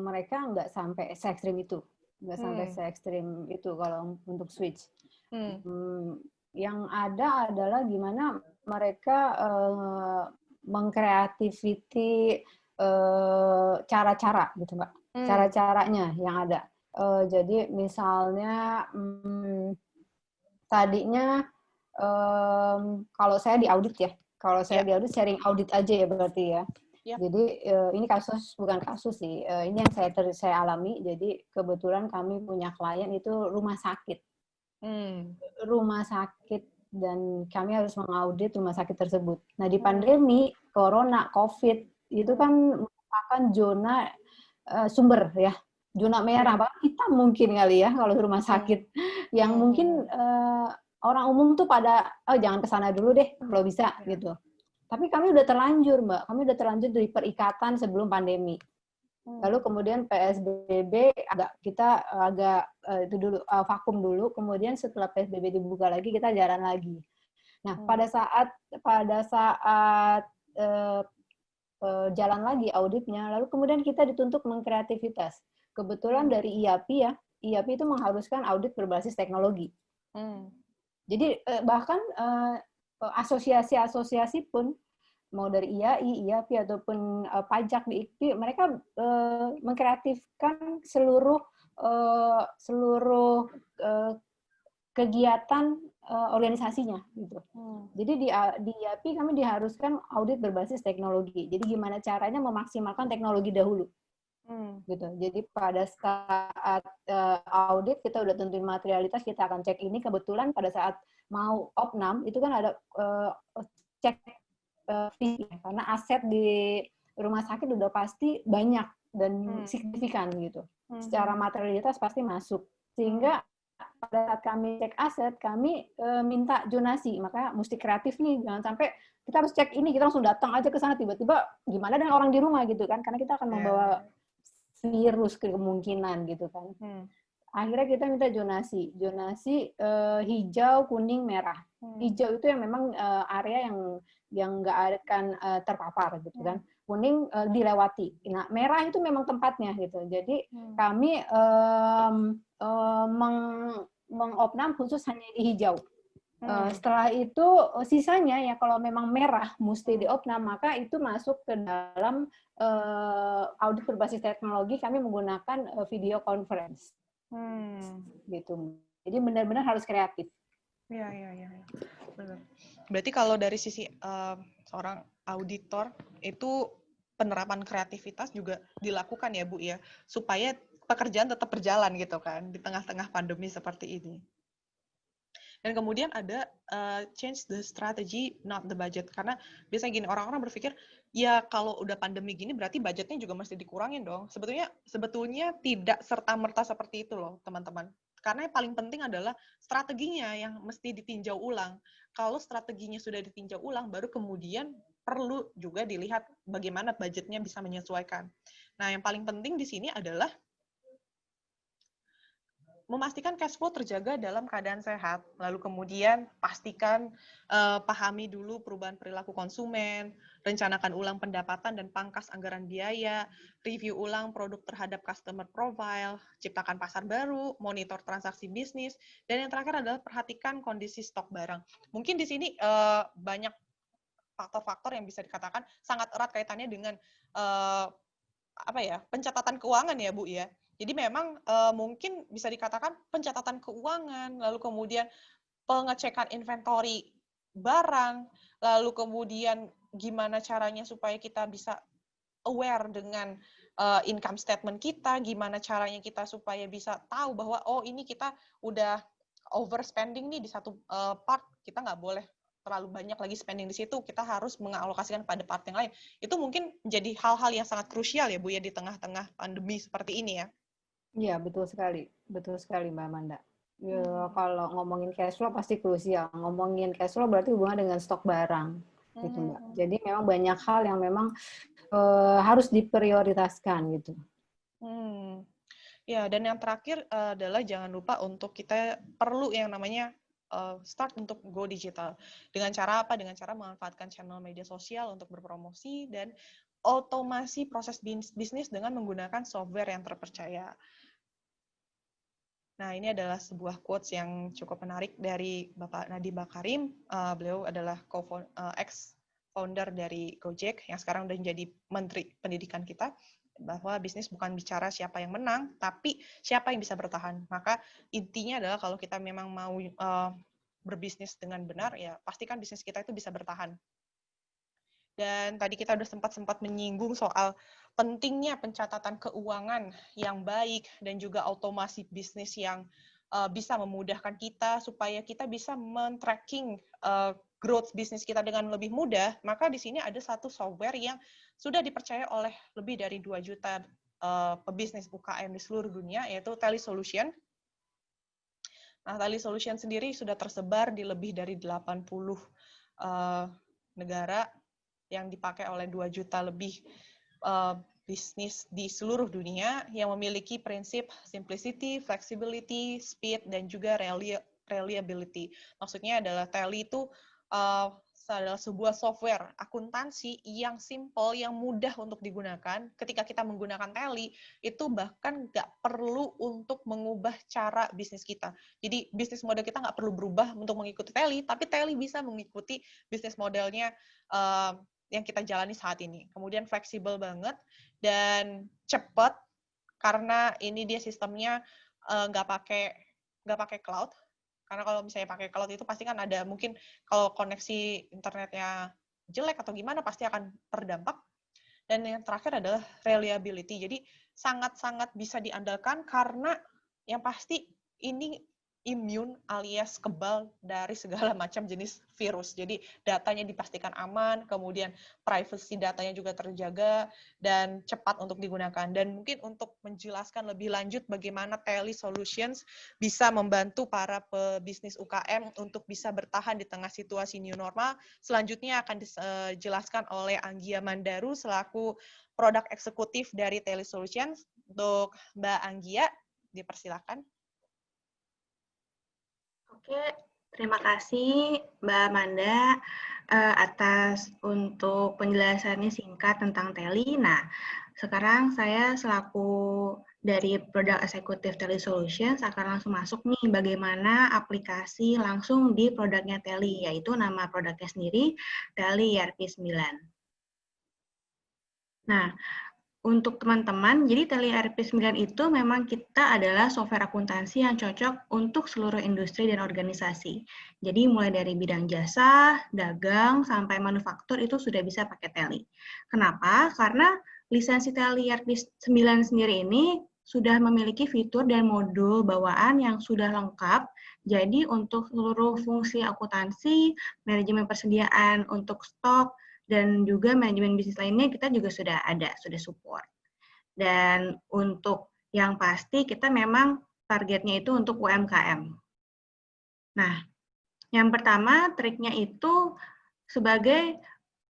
mereka nggak sampai se-ekstrim itu. Nggak sampai se-ekstrim itu kalau untuk switch. Yang ada adalah gimana mereka mengkreativiti cara-cara gitu Mbak. Cara-caranya yang ada. Jadi misalnya tadinya kalau saya di audit ya. Kalau saya di audit sharing audit aja ya berarti ya. Jadi ini kasus bukan kasus sih. Ini yang saya alami. Jadi kebetulan kami punya klien itu rumah sakit. Rumah sakit dan kami harus mengaudit rumah sakit tersebut. Nah di pandemi corona COVID itu kan merupakan zona sumber ya, zona merah, bahkan hitam mungkin kali ya kalau rumah sakit yang mungkin orang umum tuh pada jangan kesana dulu deh kalau bisa gitu. Tapi kami udah terlanjur Mbak, kami udah terlanjur dari perikatan sebelum pandemi. Lalu kemudian PSBB kita agak itu dulu vakum dulu, kemudian setelah PSBB dibuka lagi kita jalan lagi. Nah pada saat jalan lagi auditnya, lalu kemudian kita dituntut mengkreativitas. Kebetulan dari IAPI ya, IAPI itu mengharuskan audit berbasis teknologi. Jadi bahkan asosiasi-asosiasi pun mau dari IAI, IAPI ataupun pajak di IKPI, mereka mengkreatifkan seluruh kegiatan organisasinya gitu. Jadi di IAPI kami diharuskan audit berbasis teknologi. Jadi gimana caranya memaksimalkan teknologi dahulu. Gitu. Jadi pada saat audit kita udah tentuin materialitas, kita akan cek ini. Kebetulan pada saat mau opnam itu kan ada cek karena aset di rumah sakit udah pasti banyak dan signifikan gitu. Secara materialitas pasti masuk. Sehingga pada saat kami cek aset, kami minta zonasi. Makanya mesti kreatif nih, jangan sampai kita harus cek ini, kita langsung datang aja ke sana tiba-tiba gimana dengan orang di rumah gitu kan? Karena kita akan membawa virus kemungkinan gitu kan. Akhirnya kita minta zonasi hijau, kuning, merah. Hijau itu yang memang area yang nggak akan terpapar gitu kan. Kuning dilewati. Nah merah itu memang tempatnya gitu. Jadi kami mengopnam khusus hanya di hijau. Setelah itu sisanya ya kalau memang merah mesti diopnam, maka itu masuk ke dalam audit berbasis teknologi. Kami menggunakan video conference. Gitu. Jadi benar-benar harus kreatif. Iya. Benar. Berarti kalau dari sisi seorang auditor itu penerapan kreativitas juga dilakukan ya Bu ya, supaya pekerjaan tetap berjalan gitu kan di tengah-tengah pandemi seperti ini. Dan kemudian ada change the strategy, not the budget. Karena biasanya gini, orang-orang berpikir, ya kalau udah pandemi gini berarti budgetnya juga mesti dikurangin dong. Sebetulnya tidak serta-merta seperti itu loh, teman-teman. Karena yang paling penting adalah strateginya yang mesti ditinjau ulang. Kalau strateginya sudah ditinjau ulang, baru kemudian perlu juga dilihat bagaimana budgetnya bisa menyesuaikan. Nah, yang paling penting di sini adalah memastikan cash flow terjaga dalam keadaan sehat, lalu kemudian pastikan pahami dulu perubahan perilaku konsumen, rencanakan ulang pendapatan dan pangkas anggaran biaya, review ulang produk terhadap customer profile, ciptakan pasar baru, monitor transaksi bisnis, dan yang terakhir adalah perhatikan kondisi stok barang. Mungkin di sini banyak faktor-faktor yang bisa dikatakan sangat erat kaitannya dengan pencatatan keuangan ya Bu ya. Jadi memang mungkin bisa dikatakan pencatatan keuangan, lalu kemudian pengecekan inventory barang, lalu kemudian gimana caranya supaya kita bisa aware dengan income statement kita, gimana caranya kita supaya bisa tahu bahwa oh ini kita udah overspending nih di satu part, kita nggak boleh terlalu banyak lagi spending di situ, kita harus mengalokasikan pada part yang lain. Itu mungkin menjadi hal-hal yang sangat krusial ya Bu ya di tengah-tengah pandemi seperti ini ya. Iya, betul sekali Mbak Amanda. Ya, kalau ngomongin cash flow pasti krusial. Ngomongin cash flow berarti hubungan dengan stok barang, gitu Mbak. Jadi memang banyak hal yang memang harus diprioritaskan gitu. Ya, dan yang terakhir adalah jangan lupa untuk kita perlu yang namanya start untuk go digital. Dengan cara apa? Dengan cara memanfaatkan channel media sosial untuk berpromosi dan otomasi proses bisnis dengan menggunakan software yang terpercaya. Nah, ini adalah sebuah quotes yang cukup menarik dari Bapak Nadiem Makarim. Beliau adalah ex-founder dari Gojek, yang sekarang sudah menjadi Menteri Pendidikan kita, bahwa bisnis bukan bicara siapa yang menang, tapi siapa yang bisa bertahan. Maka intinya adalah kalau kita memang mau berbisnis dengan benar, ya pastikan bisnis kita itu bisa bertahan. Dan tadi kita udah sempat menyinggung soal pentingnya pencatatan keuangan yang baik dan juga otomasi bisnis yang bisa memudahkan kita supaya kita bisa men-tracking growth bisnis kita dengan lebih mudah. Maka di sini ada satu software yang sudah dipercaya oleh lebih dari 2 juta pebisnis UKM di seluruh dunia, yaitu Telisolution. Nah, Telisolution sendiri sudah tersebar di lebih dari 80 negara yang dipakai oleh 2 juta lebih bisnis di seluruh dunia yang memiliki prinsip simplicity, flexibility, speed, dan juga reliability. Maksudnya adalah Teli itu adalah sebuah software akuntansi yang simple, yang mudah untuk digunakan. Ketika kita menggunakan Teli, itu bahkan nggak perlu untuk mengubah cara bisnis kita. Jadi bisnis model kita nggak perlu berubah untuk mengikuti Teli, tapi Teli bisa mengikuti bisnis modelnya yang kita jalani saat ini. Kemudian fleksibel banget dan cepat karena ini dia sistemnya nggak pakai cloud. Karena kalau misalnya pakai cloud itu pasti kan ada mungkin kalau koneksi internetnya jelek atau gimana pasti akan terdampak. Dan yang terakhir adalah reliability. Jadi sangat-sangat bisa diandalkan karena yang pasti ini immune alias kebal dari segala macam jenis virus. Jadi datanya dipastikan aman, kemudian privacy datanya juga terjaga dan cepat untuk digunakan. Dan mungkin untuk menjelaskan lebih lanjut bagaimana Telisolutions bisa membantu para pebisnis UKM untuk bisa bertahan di tengah situasi new normal, selanjutnya akan dijelaskan oleh Anggia Mandaru selaku produk eksekutif dari Telisolutions. Untuk Mbak Anggia, dipersilakan. Oke, terima kasih Mbak Amanda atas untuk penjelasannya singkat tentang Teli. Nah, sekarang saya selaku dari produk eksekutif Telisolutions akan langsung masuk nih bagaimana aplikasi langsung di produknya Teli, yaitu nama produknya sendiri Teli ERP 9. Nah, untuk teman-teman, jadi Teli ERP 9 itu memang kita adalah software akuntansi yang cocok untuk seluruh industri dan organisasi. Jadi mulai dari bidang jasa, dagang, sampai manufaktur itu sudah bisa pakai Teli. Kenapa? Karena lisensi Teli ERP 9 sendiri ini sudah memiliki fitur dan modul bawaan yang sudah lengkap. Jadi untuk seluruh fungsi akuntansi, manajemen persediaan untuk stok, dan juga manajemen bisnis lainnya kita juga sudah ada, sudah support. Dan untuk yang pasti kita memang targetnya itu untuk UMKM. Nah, yang pertama triknya itu sebagai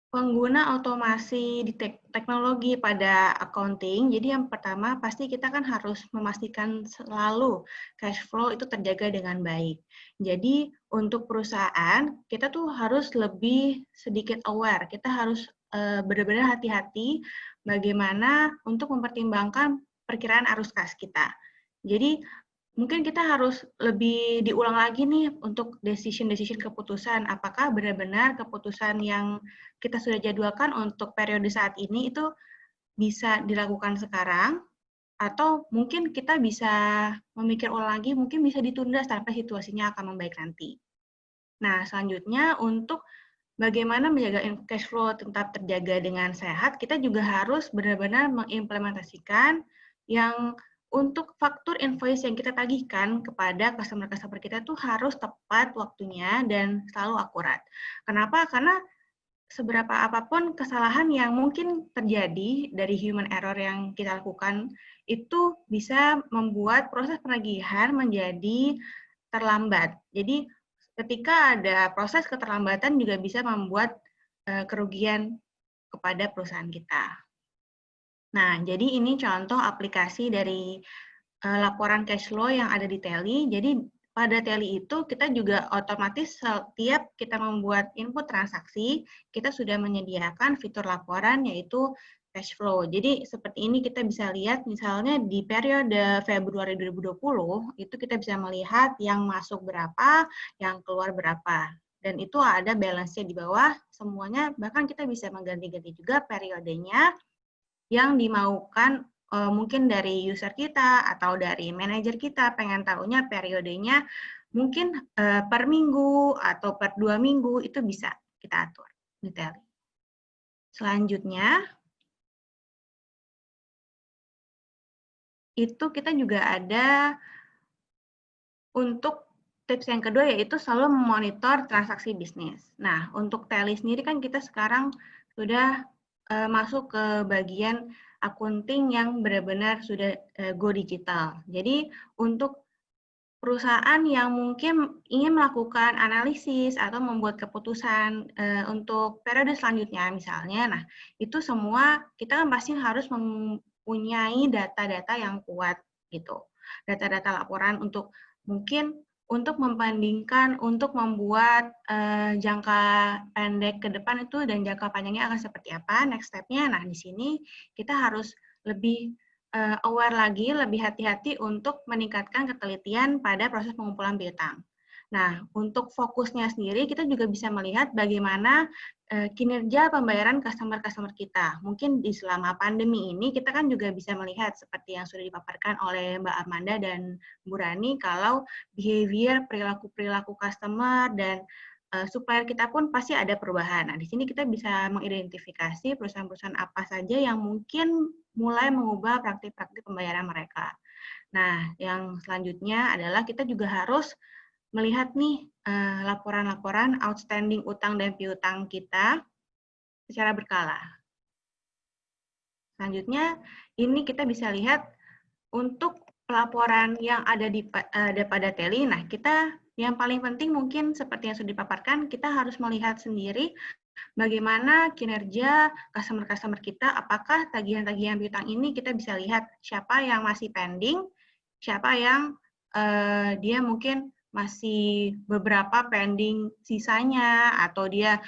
pengguna otomasi di teknologi pada accounting. Jadi yang pertama pasti kita kan harus memastikan selalu cash flow itu terjaga dengan baik. Jadi untuk perusahaan kita tuh harus lebih sedikit aware. Kita harus benar-benar hati-hati bagaimana untuk mempertimbangkan perkiraan arus kas kita. Jadi mungkin kita harus lebih diulang lagi nih untuk decision keputusan. Apakah benar-benar keputusan yang kita sudah jadwalkan untuk periode saat ini itu bisa dilakukan sekarang, atau mungkin kita bisa memikir ulang lagi, mungkin bisa ditunda sampai situasinya akan membaik nanti. Nah, selanjutnya untuk bagaimana menjaga cash flow tetap terjaga dengan sehat, kita juga harus benar-benar mengimplementasikan yang untuk faktur invoice yang kita tagihkan kepada customer-customer kita tuh harus tepat waktunya dan selalu akurat. Kenapa? Karena seberapa apapun kesalahan yang mungkin terjadi dari human error yang kita lakukan, itu bisa membuat proses penagihan menjadi terlambat. Jadi ketika ada proses keterlambatan juga bisa membuat kerugian kepada perusahaan kita. Nah, jadi ini contoh aplikasi dari laporan cash flow yang ada di Teli. Jadi pada Teli itu kita juga otomatis setiap kita membuat input transaksi, kita sudah menyediakan fitur laporan yaitu cash flow. Jadi seperti ini kita bisa lihat misalnya di periode Februari 2020 itu kita bisa melihat yang masuk berapa, yang keluar berapa. Dan itu ada balance-nya di bawah semuanya, bahkan kita bisa mengganti-ganti juga periodenya yang dimaukan mungkin dari user kita atau dari manajer kita pengen tahunya periodenya mungkin per minggu atau per 2 minggu itu bisa kita atur detail. Selanjutnya itu kita juga ada untuk tips yang kedua yaitu selalu memonitor transaksi bisnis. Nah, untuk Teli sendiri kan kita sekarang sudah masuk ke bagian accounting yang benar-benar sudah go digital. Jadi untuk perusahaan yang mungkin ingin melakukan analisis atau membuat keputusan untuk periode selanjutnya misalnya, nah itu semua kita kan pasti harus mempunyai data-data yang kuat gitu. Data-data laporan untuk mungkin untuk membandingkan, untuk membuat jangka pendek ke depan itu dan jangka panjangnya akan seperti apa, next step-nya. Nah, di sini kita harus lebih aware lagi, lebih hati-hati untuk meningkatkan ketelitian pada proses pengumpulan piutang. Nah, untuk fokusnya sendiri, kita juga bisa melihat bagaimana kinerja pembayaran customer-customer kita. Mungkin di selama pandemi ini, kita kan juga bisa melihat seperti yang sudah dipaparkan oleh Mbak Amanda dan Bu Rani, kalau behavior, perilaku-perilaku customer, dan supplier kita pun pasti ada perubahan. Nah, di sini kita bisa mengidentifikasi perusahaan-perusahaan apa saja yang mungkin mulai mengubah praktik-praktik pembayaran mereka. Nah, yang selanjutnya adalah kita juga harus melihat nih laporan-laporan outstanding utang dan piutang kita secara berkala. Selanjutnya, ini kita bisa lihat untuk laporan yang ada pada Teli. Nah, kita yang paling penting mungkin seperti yang sudah dipaparkan, kita harus melihat sendiri bagaimana kinerja customer-customer kita, apakah tagihan-tagihan piutang ini kita bisa lihat siapa yang masih pending, siapa yang dia mungkin masih beberapa pending sisanya, atau dia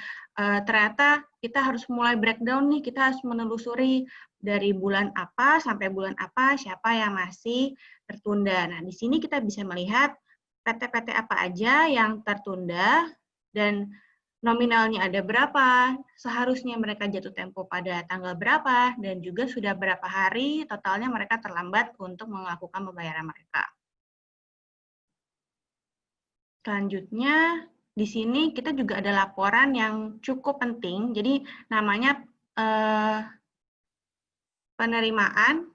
ternyata kita harus mulai breakdown nih, kita harus menelusuri dari bulan apa sampai bulan apa, siapa yang masih tertunda. Nah, di sini kita bisa melihat PT-PT apa aja yang tertunda, dan nominalnya ada berapa, seharusnya mereka jatuh tempo pada tanggal berapa, dan juga sudah berapa hari totalnya mereka terlambat untuk melakukan pembayaran mereka. Selanjutnya, di sini kita juga ada laporan yang cukup penting, jadi namanya penerimaan,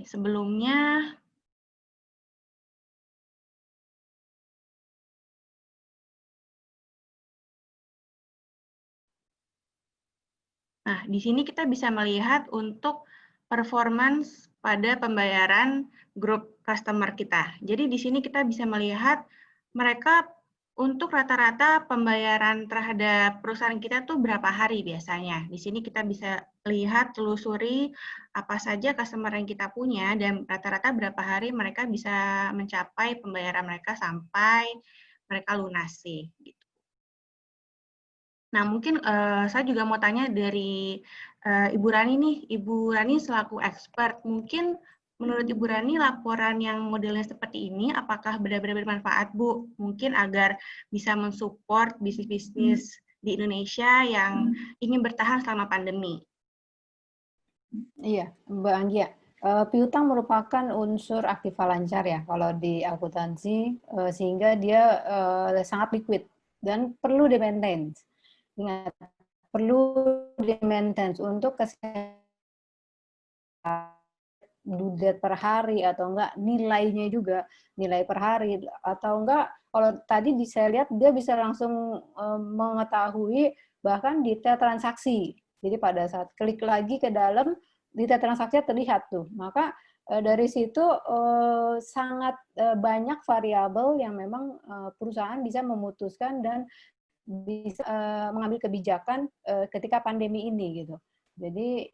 sebelumnya, nah, di sini kita bisa melihat untuk performance pada pembayaran grup customer kita. Jadi di sini kita bisa melihat mereka untuk rata-rata pembayaran terhadap perusahaan kita tuh berapa hari biasanya. Di sini kita bisa lihat, telusuri apa saja customer yang kita punya dan rata-rata berapa hari mereka bisa mencapai pembayaran mereka sampai mereka lunasi. Gitu. Nah, mungkin saya juga mau tanya dari Ibu Rani nih. Ibu Rani selaku expert, mungkin menurut Ibu Rani laporan yang modelnya seperti ini apakah benar-benar bermanfaat, Bu? Mungkin agar bisa mensupport bisnis-bisnis di Indonesia yang ingin bertahan selama pandemi. Iya, Mbak Anggia. Piutang merupakan unsur aktiva lancar ya kalau di akuntansi, sehingga dia sangat liquid dan perlu di-maintain. Ingat, perlu di-maintenance untuk kesehatan due date per hari atau enggak nilainya juga, nilai per hari atau enggak kalau tadi bisa lihat dia bisa langsung mengetahui bahkan detail transaksi. Jadi pada saat klik lagi ke dalam detail transaksinya terlihat tuh. Maka dari situ sangat banyak variabel yang memang perusahaan bisa memutuskan dan bisa mengambil kebijakan ketika pandemi ini gitu. Jadi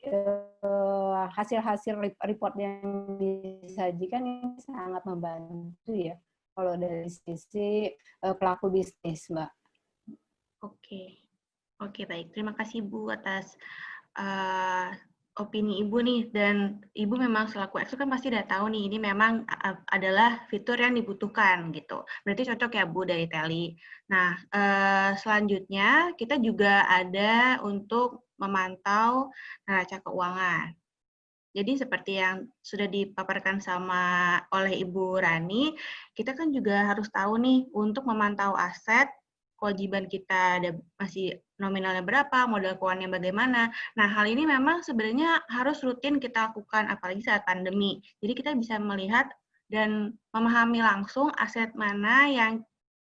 hasil-hasil report yang disajikan ini sangat membantu ya kalau dari sisi pelaku bisnis, Mbak. Oke, baik. Terima kasih Bu atas opini Ibu nih. Dan Ibu memang selaku ekspert kan pasti udah tahu nih, ini memang adalah fitur yang dibutuhkan gitu. Berarti cocok ya Bu dari Teli. Nah, selanjutnya kita juga ada untuk memantau neraca keuangan. Jadi seperti yang sudah dipaparkan oleh Ibu Rani, kita kan juga harus tahu nih untuk memantau aset, kewajiban kita ada masih nominalnya berapa, modal keuangannya bagaimana. Nah, hal ini memang sebenarnya harus rutin kita lakukan, apalagi saat pandemi. Jadi kita bisa melihat dan memahami langsung aset mana yang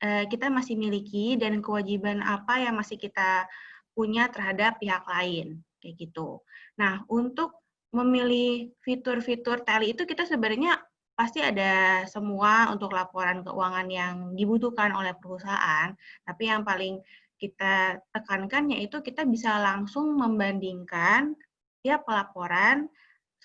kita masih miliki dan kewajiban apa yang masih kita punya terhadap pihak lain, kayak gitu. Nah, untuk memilih fitur-fitur Teli itu kita sebenarnya pasti ada semua untuk laporan keuangan yang dibutuhkan oleh perusahaan, tapi yang paling kita tekankan yaitu kita bisa langsung membandingkan tiap pelaporan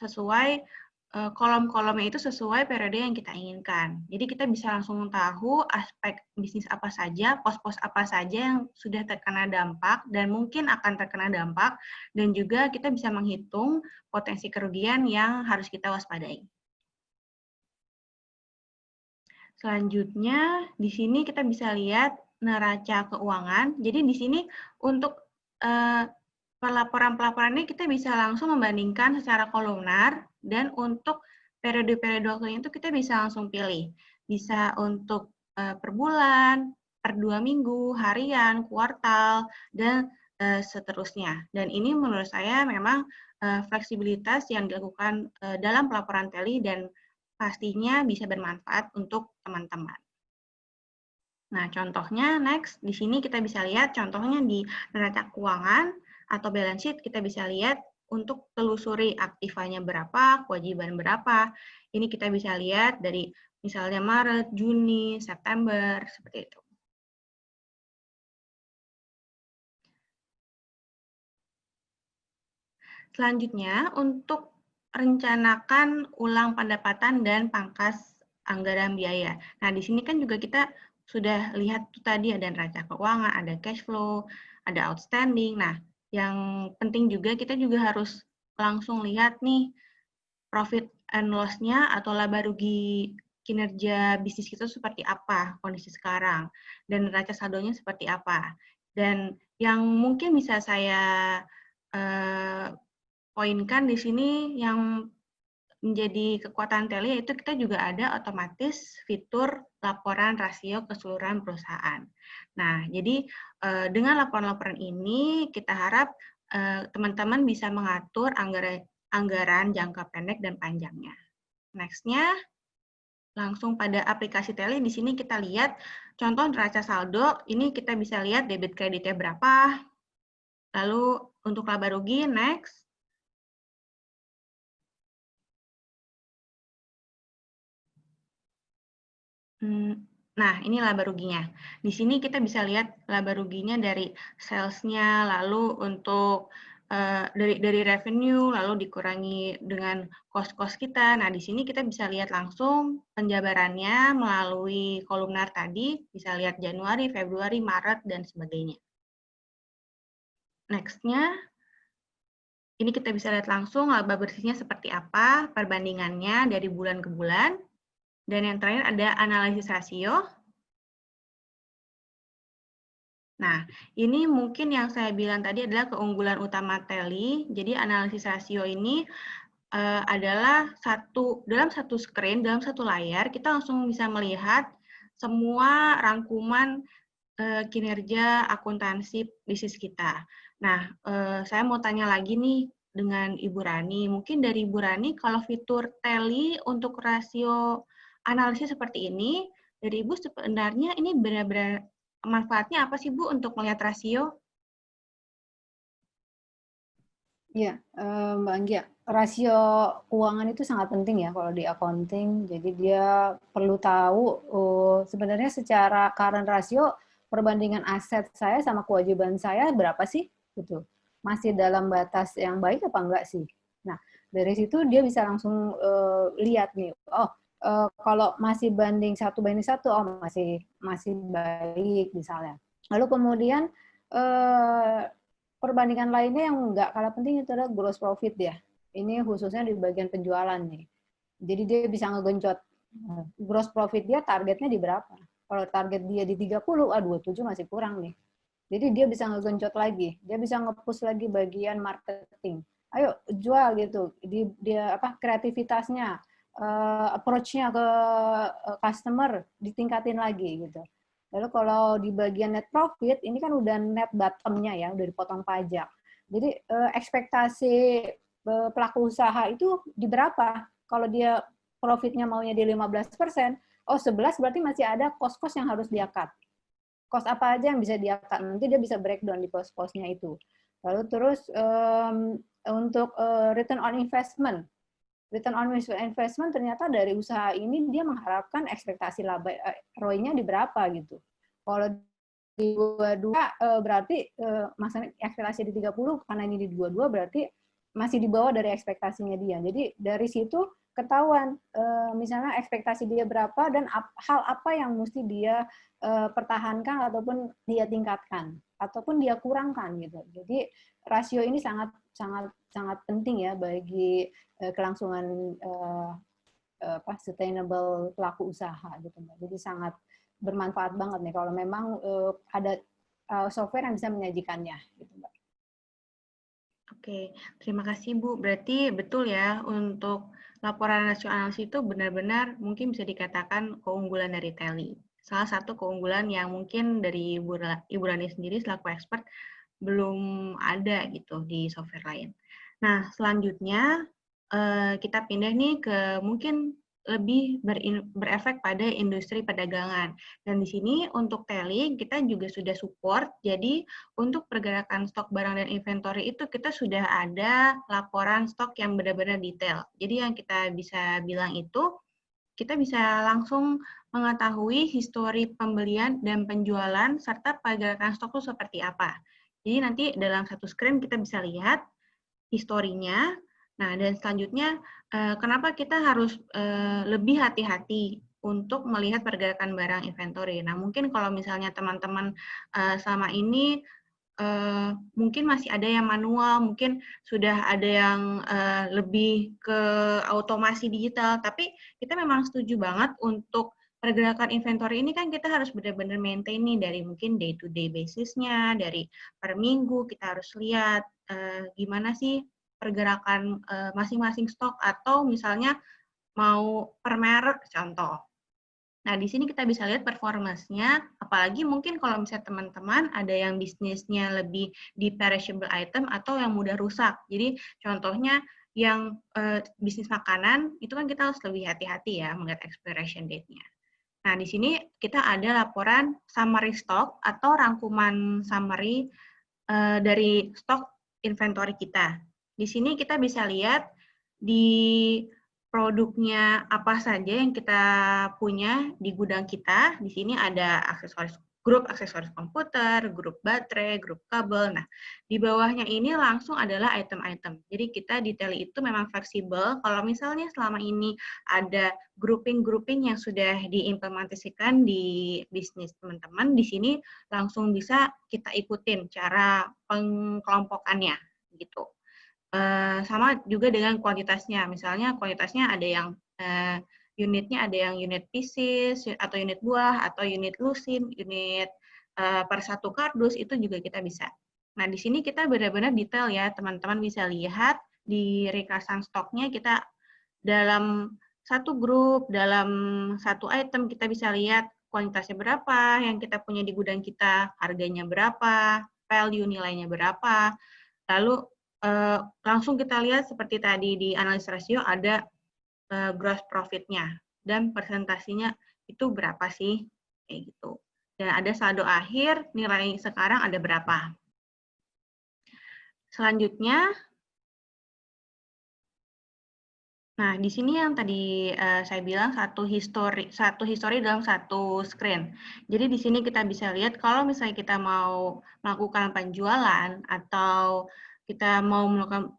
sesuai kolom-kolomnya itu sesuai periode yang kita inginkan. Jadi kita bisa langsung tahu aspek bisnis apa saja, pos-pos apa saja yang sudah terkena dampak dan mungkin akan terkena dampak, dan juga kita bisa menghitung potensi kerugian yang harus kita waspadai. Selanjutnya, di sini kita bisa lihat neraca keuangan. Jadi di sini untuk pelaporan-pelaporan ini kita bisa langsung membandingkan secara kolomnar, dan untuk periode-periode waktunya itu kita bisa langsung pilih. Bisa untuk per bulan, per 2 minggu, harian, kuartal, dan seterusnya. Dan ini menurut saya memang fleksibilitas yang dilakukan dalam pelaporan Teli dan pastinya bisa bermanfaat untuk teman-teman. Nah, contohnya next, di sini kita bisa lihat contohnya di neraca keuangan atau balance sheet, kita bisa lihat untuk telusuri aktivanya berapa, kewajiban berapa. Ini kita bisa lihat dari misalnya Maret, Juni, September, seperti itu. Selanjutnya, untuk rencanakan ulang pendapatan dan pangkas anggaran biaya. Nah, di sini kan juga kita sudah lihat tuh tadi ada neraca keuangan, ada cash flow, ada outstanding. Nah, yang penting juga kita juga harus langsung lihat nih profit and loss-nya atau laba rugi kinerja bisnis kita seperti apa kondisi sekarang, dan neraca saldonya seperti apa. Dan yang mungkin bisa saya poinkan di sini yang menjadi kekuatan Teli yaitu kita juga ada otomatis fitur laporan rasio keseluruhan perusahaan. Nah, jadi dengan laporan-laporan ini kita harap teman-teman bisa mengatur anggaran jangka pendek dan panjangnya. Next-nya, langsung pada aplikasi Teli, di sini kita lihat contoh neraca saldo, ini kita bisa lihat debit kreditnya berapa, lalu untuk laba rugi, next. Nah, ini laba ruginya. Di sini kita bisa lihat laba ruginya dari sales-nya, lalu untuk dari revenue, lalu dikurangi dengan cost-cost kita. Nah, di sini kita bisa lihat langsung penjabarannya melalui kolumnar tadi, bisa lihat Januari, Februari, Maret, dan sebagainya. Next-nya, ini kita bisa lihat langsung laba bersihnya seperti apa, perbandingannya dari bulan ke bulan. Dan yang terakhir ada analisis rasio. Nah, ini mungkin yang saya bilang tadi adalah keunggulan utama Teli. Jadi analisis rasio ini adalah dalam satu screen, dalam satu layar, kita langsung bisa melihat semua rangkuman kinerja akuntansi bisnis kita. Nah, saya mau tanya lagi nih dengan Ibu Rani. Mungkin dari Ibu Rani, kalau fitur Tally untuk rasio analisis seperti ini, dari Ibu sebenarnya ini benar-benar manfaatnya apa sih Bu untuk melihat rasio? Iya, Mbak Anggia, rasio keuangan itu sangat penting ya kalau di accounting. Jadi dia perlu tahu sebenarnya secara current ratio perbandingan aset saya sama kewajiban saya berapa sih gitu. Masih dalam batas yang baik apa enggak sih? Nah, dari situ dia bisa langsung lihat nih, oh kalau masih banding 1:1, oh masih baik misalnya. Lalu kemudian perbandingan lainnya yang nggak kalah penting itu adalah gross profit ya. Ini khususnya di bagian penjualan nih. Jadi dia bisa ngegenjot gross profit dia targetnya di berapa. Kalau target dia di 30, 27 masih kurang nih. Jadi dia bisa ngegenjot lagi. Dia bisa nge-push lagi bagian marketing. Ayo jual gitu. Dia kreativitasnya, approach-nya ke customer ditingkatin lagi gitu. Lalu kalau di bagian net profit, ini kan udah net bottom-nya ya, udah dipotong pajak. Jadi ekspektasi pelaku usaha itu di berapa? Kalau dia profitnya maunya di 15%, oh 11 berarti masih ada cost-cost yang harus dia cut. Cost apa aja yang bisa dia cut, nanti dia bisa breakdown di cost-costnya itu. Lalu terus untuk return on investment, ternyata dari usaha ini dia mengharapkan ekspektasi laba ROI-nya di berapa gitu. Kalau di 22 berarti maksudnya ekspektasi di 30 karena ini di 22 berarti masih di bawah dari ekspektasinya dia. Jadi dari situ ketahuan misalnya ekspektasi dia berapa dan hal apa yang mesti dia pertahankan ataupun dia tingkatkan ataupun dia kurangkan gitu. Jadi rasio ini sangat penting ya bagi kelangsungan sustainable pelaku usaha gitu Mbak. Jadi sangat bermanfaat banget nih kalau memang ada software yang bisa menyajikannya gitu Mbak. Oke, terima kasih Bu. Berarti betul ya untuk laporan rasio analisis itu benar-benar mungkin bisa dikatakan keunggulan dari Tally. Salah satu keunggulan yang mungkin dari Ibu Rani sendiri selaku expert belum ada gitu di software lain. Nah, selanjutnya kita pindah nih ke mungkin lebih berefek pada industri perdagangan. Dan di sini untuk Tally kita juga sudah support, jadi untuk pergerakan stok barang dan inventory itu kita sudah ada laporan stok yang benar-benar detail. Jadi yang kita bisa bilang itu, kita bisa langsung mengetahui histori pembelian dan penjualan serta pergerakan stok itu seperti apa. Jadi nanti dalam satu screen kita bisa lihat historinya. Nah, dan selanjutnya kenapa kita harus lebih hati-hati untuk melihat pergerakan barang inventory. Nah, mungkin kalau misalnya teman-teman selama ini mungkin masih ada yang manual, mungkin sudah ada yang lebih ke automasi digital, tapi kita memang setuju banget untuk pergerakan inventory ini kan kita harus benar-benar maintain nih dari mungkin day-to-day basisnya, dari per minggu kita harus lihat gimana sih pergerakan masing-masing stok atau misalnya mau per merek contoh. Nah, di sini kita bisa lihat performance-nya, apalagi mungkin kalau misalnya teman-teman ada yang bisnisnya lebih di perishable item atau yang mudah rusak. Jadi contohnya yang bisnis makanan, itu kan kita harus lebih hati-hati ya melihat expiration date-nya. Nah, di sini kita ada laporan summary stock atau rangkuman summary dari stok inventory kita. Di sini kita bisa lihat di produknya apa saja yang kita punya di gudang kita. Di sini ada grup aksesoris komputer, grup baterai, grup kabel. Nah, di bawahnya ini langsung adalah item-item. Jadi kita di Tally itu memang fleksibel. Kalau misalnya selama ini ada grouping-grouping yang sudah diimplementasikan di bisnis teman-teman, di sini langsung bisa kita ikutin cara pengkelompokannya gitu. Sama juga dengan kuantitasnya. Misalnya kuantitasnya ada yang unitnya ada yang unit pieces atau unit buah atau unit lusin, unit per satu kardus itu juga kita bisa. Nah, di sini kita benar-benar detail ya, teman-teman bisa lihat di rekasan stoknya kita dalam satu grup, dalam satu item kita bisa lihat kuantitasnya berapa, yang kita punya di gudang kita harganya berapa, value nilainya berapa, lalu langsung kita lihat seperti tadi di analis rasio ada gross profit-nya dan presentasinya itu berapa sih, kayak gitu. Dan ada saldo akhir, nilai sekarang ada berapa. Selanjutnya, nah di sini yang tadi saya bilang satu histori dalam satu screen. Jadi di sini kita bisa lihat kalau misalnya kita mau melakukan penjualan atau kita mau melakukan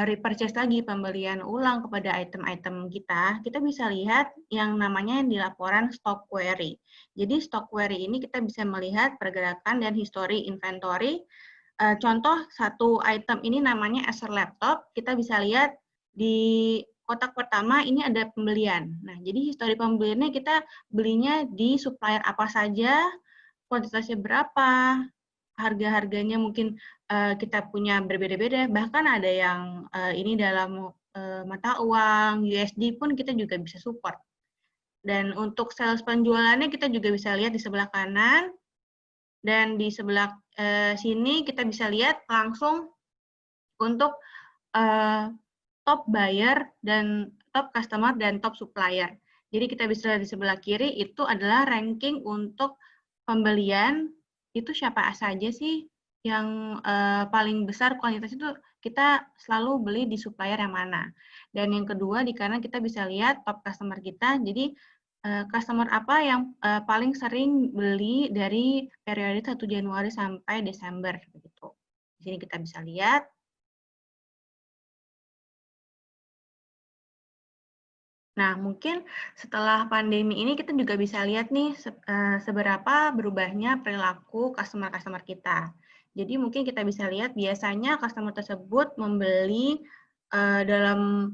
repurchase lagi, pembelian ulang kepada item-item kita bisa lihat yang namanya di laporan stock query. Jadi stock query ini kita bisa melihat pergerakan dan histori inventory. Contoh satu item ini namanya Acer laptop, kita bisa lihat di kotak pertama ini ada pembelian. Nah, jadi histori pembeliannya kita belinya di supplier apa saja, kuantitasnya berapa, harga-harganya mungkin kita punya berbeda-beda, bahkan ada yang ini dalam mata uang, USD pun kita juga bisa support. Dan untuk sales penjualannya kita juga bisa lihat di sebelah kanan, dan di sebelah sini kita bisa lihat langsung untuk top buyer dan top customer dan top supplier. Jadi kita bisa lihat di sebelah kiri itu adalah ranking untuk pembelian, itu siapa saja sih yang paling besar kuantitas itu kita selalu beli di supplier yang mana. Dan yang kedua di kanan kita bisa lihat top customer kita, jadi customer apa yang paling sering beli dari periode 1 Januari sampai Desember begitu. Di sini kita bisa lihat. Nah, mungkin setelah pandemi ini kita juga bisa lihat nih seberapa berubahnya perilaku customer-customer kita. Jadi mungkin kita bisa lihat biasanya customer tersebut membeli dalam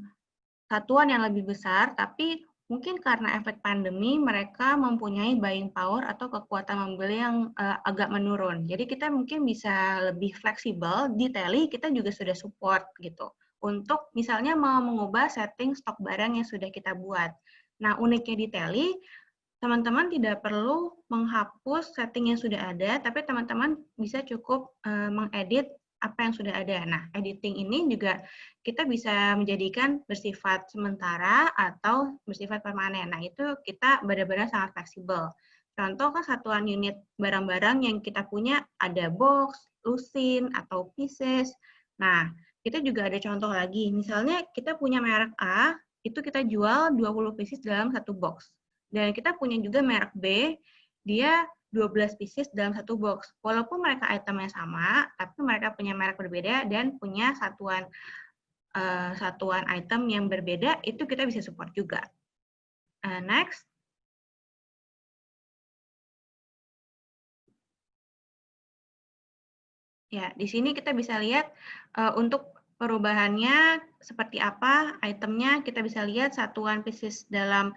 satuan yang lebih besar, tapi mungkin karena efek pandemi mereka mempunyai buying power atau kekuatan membeli yang agak menurun. Jadi kita mungkin bisa lebih fleksibel, di Teli kita juga sudah support gitu. Untuk misalnya mau mengubah setting stok barang yang sudah kita buat. Nah, uniknya di Teli, teman-teman tidak perlu menghapus setting yang sudah ada, tapi teman-teman bisa cukup mengedit apa yang sudah ada. Nah, editing ini juga kita bisa menjadikan bersifat sementara atau bersifat permanen. Nah, itu kita benar-benar sangat fleksibel. Contoh kan satuan unit barang-barang yang kita punya ada box, lusin, atau pieces. Nah, kita juga ada contoh lagi. Misalnya kita punya merek A, itu kita jual 20 pieces dalam satu box. Dan kita punya juga merek B, dia 12 pieces dalam satu box. Walaupun mereka itemnya sama, tapi mereka punya merek berbeda dan punya satuan item yang berbeda, itu kita bisa support juga. Next. Ya, di sini kita bisa lihat untuk perubahannya seperti apa itemnya, kita bisa lihat satuan pieces dalam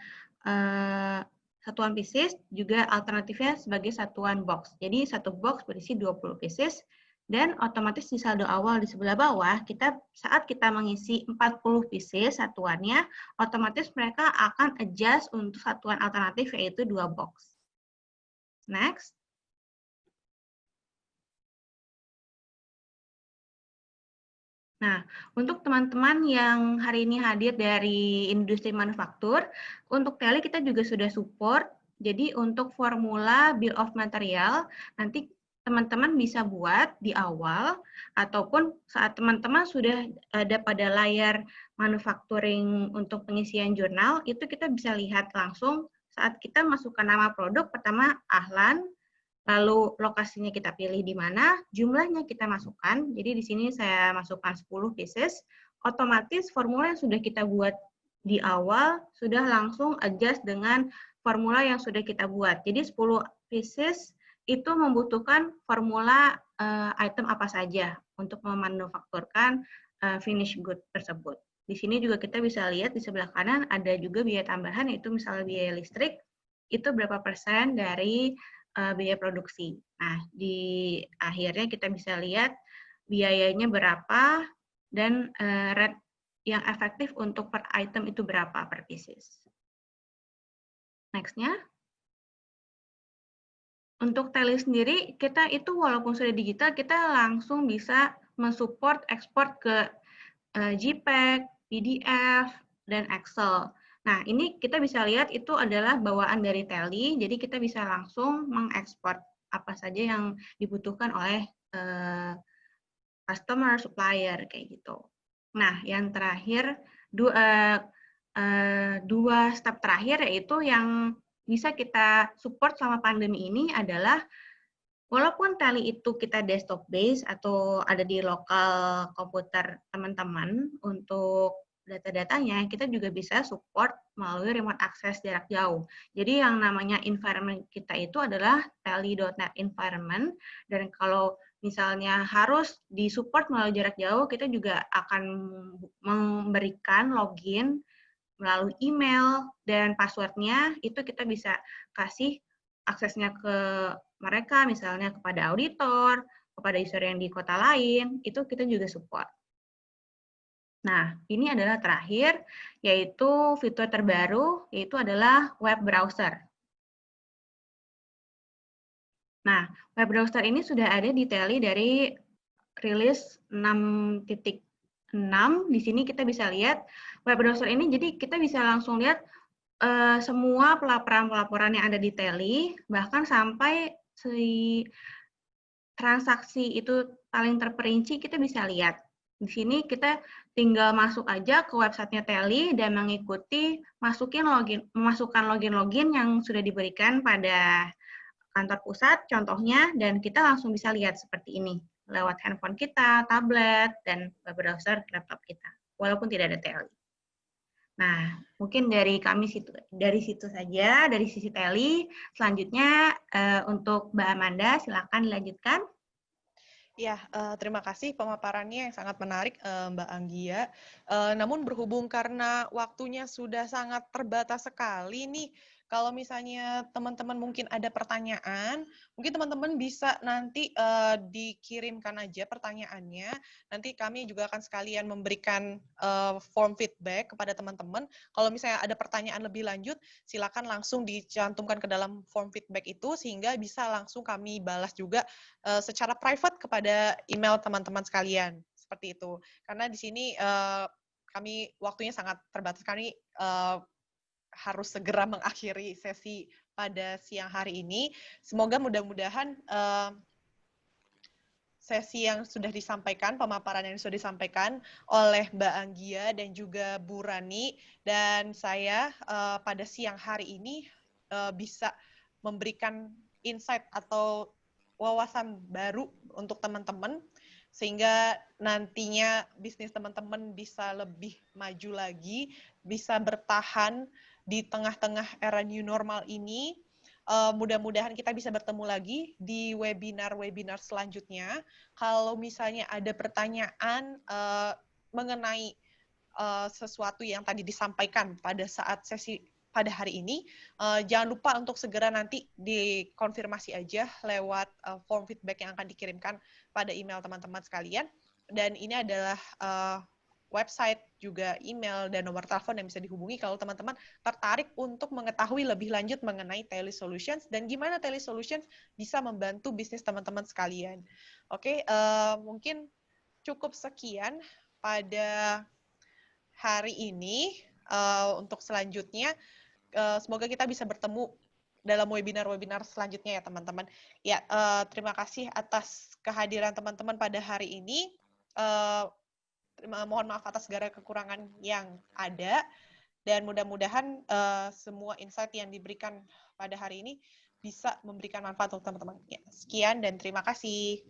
satuan pieces juga alternatifnya sebagai satuan box. Jadi satu box berisi 20 pieces dan otomatis di saldo awal di sebelah bawah saat kita mengisi 40 pieces satuannya, otomatis mereka akan adjust untuk satuan alternatif yaitu 2 box. Next. Nah, untuk teman-teman yang hari ini hadir dari industri manufaktur, untuk Teli kita juga sudah support. Jadi untuk formula bill of material, nanti teman-teman bisa buat di awal, ataupun saat teman-teman sudah ada pada layar manufacturing untuk pengisian jurnal, itu kita bisa lihat langsung saat kita masukkan nama produk, pertama Ahlan, lalu lokasinya kita pilih di mana, jumlahnya kita masukkan. Jadi di sini saya masukkan 10 pieces, otomatis formula yang sudah kita buat di awal sudah langsung adjust dengan formula yang sudah kita buat. Jadi 10 pieces itu membutuhkan formula item apa saja untuk memanufakturkan finish good tersebut. Di sini juga kita bisa lihat di sebelah kanan ada juga biaya tambahan, yaitu misalnya biaya listrik, itu berapa persen dari biaya produksi. Nah, di akhirnya kita bisa lihat biayanya berapa dan rate yang efektif untuk per item itu berapa per pieces. Next-nya. Untuk Teli sendiri, kita itu walaupun sudah digital, kita langsung bisa mensupport ekspor ke JPEG, PDF, dan Excel. Nah, ini kita bisa lihat itu adalah bawaan dari Teli, jadi kita bisa langsung mengekspor apa saja yang dibutuhkan oleh customer, supplier, kayak gitu. Nah, yang terakhir, dua step terakhir yaitu yang bisa kita support selama pandemi ini adalah walaupun Teli itu kita desktop base atau ada di lokal komputer teman-teman untuk data-datanya, kita juga bisa support melalui remote access jarak jauh. Jadi yang namanya environment kita itu adalah teli.net environment, dan kalau misalnya harus disupport melalui jarak jauh, kita juga akan memberikan login melalui email dan passwordnya itu kita bisa kasih aksesnya ke mereka, misalnya kepada auditor, kepada user yang di kota lain, itu kita juga support. Nah, ini adalah terakhir, yaitu fitur terbaru, yaitu adalah web browser. Nah, web browser ini sudah ada di Teli dari rilis 6.6. Di sini kita bisa lihat web browser ini, jadi kita bisa langsung lihat semua pelaporan-pelaporan yang ada di Teli, bahkan sampai si transaksi itu paling terperinci kita bisa lihat. Di sini kita tinggal masuk aja ke websitenya Teli dan mengikuti memasukkan login yang sudah diberikan pada kantor pusat contohnya, dan kita langsung bisa lihat seperti ini lewat handphone kita, tablet, dan web browser laptop kita, walaupun tidak ada Teli. Nah, mungkin dari situ saja, dari sisi Teli. Selanjutnya untuk Mbak Amanda, silakan dilanjutkan. Ya, terima kasih pemaparannya yang sangat menarik, Mbak Anggia. Namun berhubung karena waktunya sudah sangat terbatas sekali nih, kalau misalnya teman-teman mungkin ada pertanyaan, mungkin teman-teman bisa nanti dikirimkan aja pertanyaannya. Nanti kami juga akan sekalian memberikan form feedback kepada teman-teman. Kalau misalnya ada pertanyaan lebih lanjut, silakan langsung dicantumkan ke dalam form feedback itu, sehingga bisa langsung kami balas juga secara private kepada email teman-teman sekalian, seperti itu. Karena di sini kami waktunya sangat terbatas, kami harus segera mengakhiri sesi pada siang hari ini. Semoga mudah-mudahan sesi yang sudah disampaikan, pemaparan yang sudah disampaikan oleh Mbak Anggia dan juga Bu Rani dan saya pada siang hari ini bisa memberikan insight atau wawasan baru untuk teman-teman, sehingga nantinya bisnis teman-teman bisa lebih maju lagi, bisa bertahan di tengah-tengah era new normal ini. Mudah-mudahan kita bisa bertemu lagi di webinar-webinar selanjutnya. Kalau misalnya ada pertanyaan mengenai sesuatu yang tadi disampaikan pada saat sesi pada hari ini, jangan lupa untuk segera nanti dikonfirmasi aja lewat form feedback yang akan dikirimkan pada email teman-teman sekalian. Dan ini adalah website, juga email, dan nomor telepon yang bisa dihubungi kalau teman-teman tertarik untuk mengetahui lebih lanjut mengenai Teli Solutions dan gimana Teli Solutions bisa membantu bisnis teman-teman sekalian. Oke, mungkin cukup sekian pada hari ini. Untuk selanjutnya, semoga kita bisa bertemu dalam webinar-webinar selanjutnya ya teman-teman. Ya, terima kasih atas kehadiran teman-teman pada hari ini. Mohon maaf atas segala kekurangan yang ada, dan mudah-mudahan semua insight yang diberikan pada hari ini bisa memberikan manfaat untuk teman-teman. Ya, sekian dan terima kasih.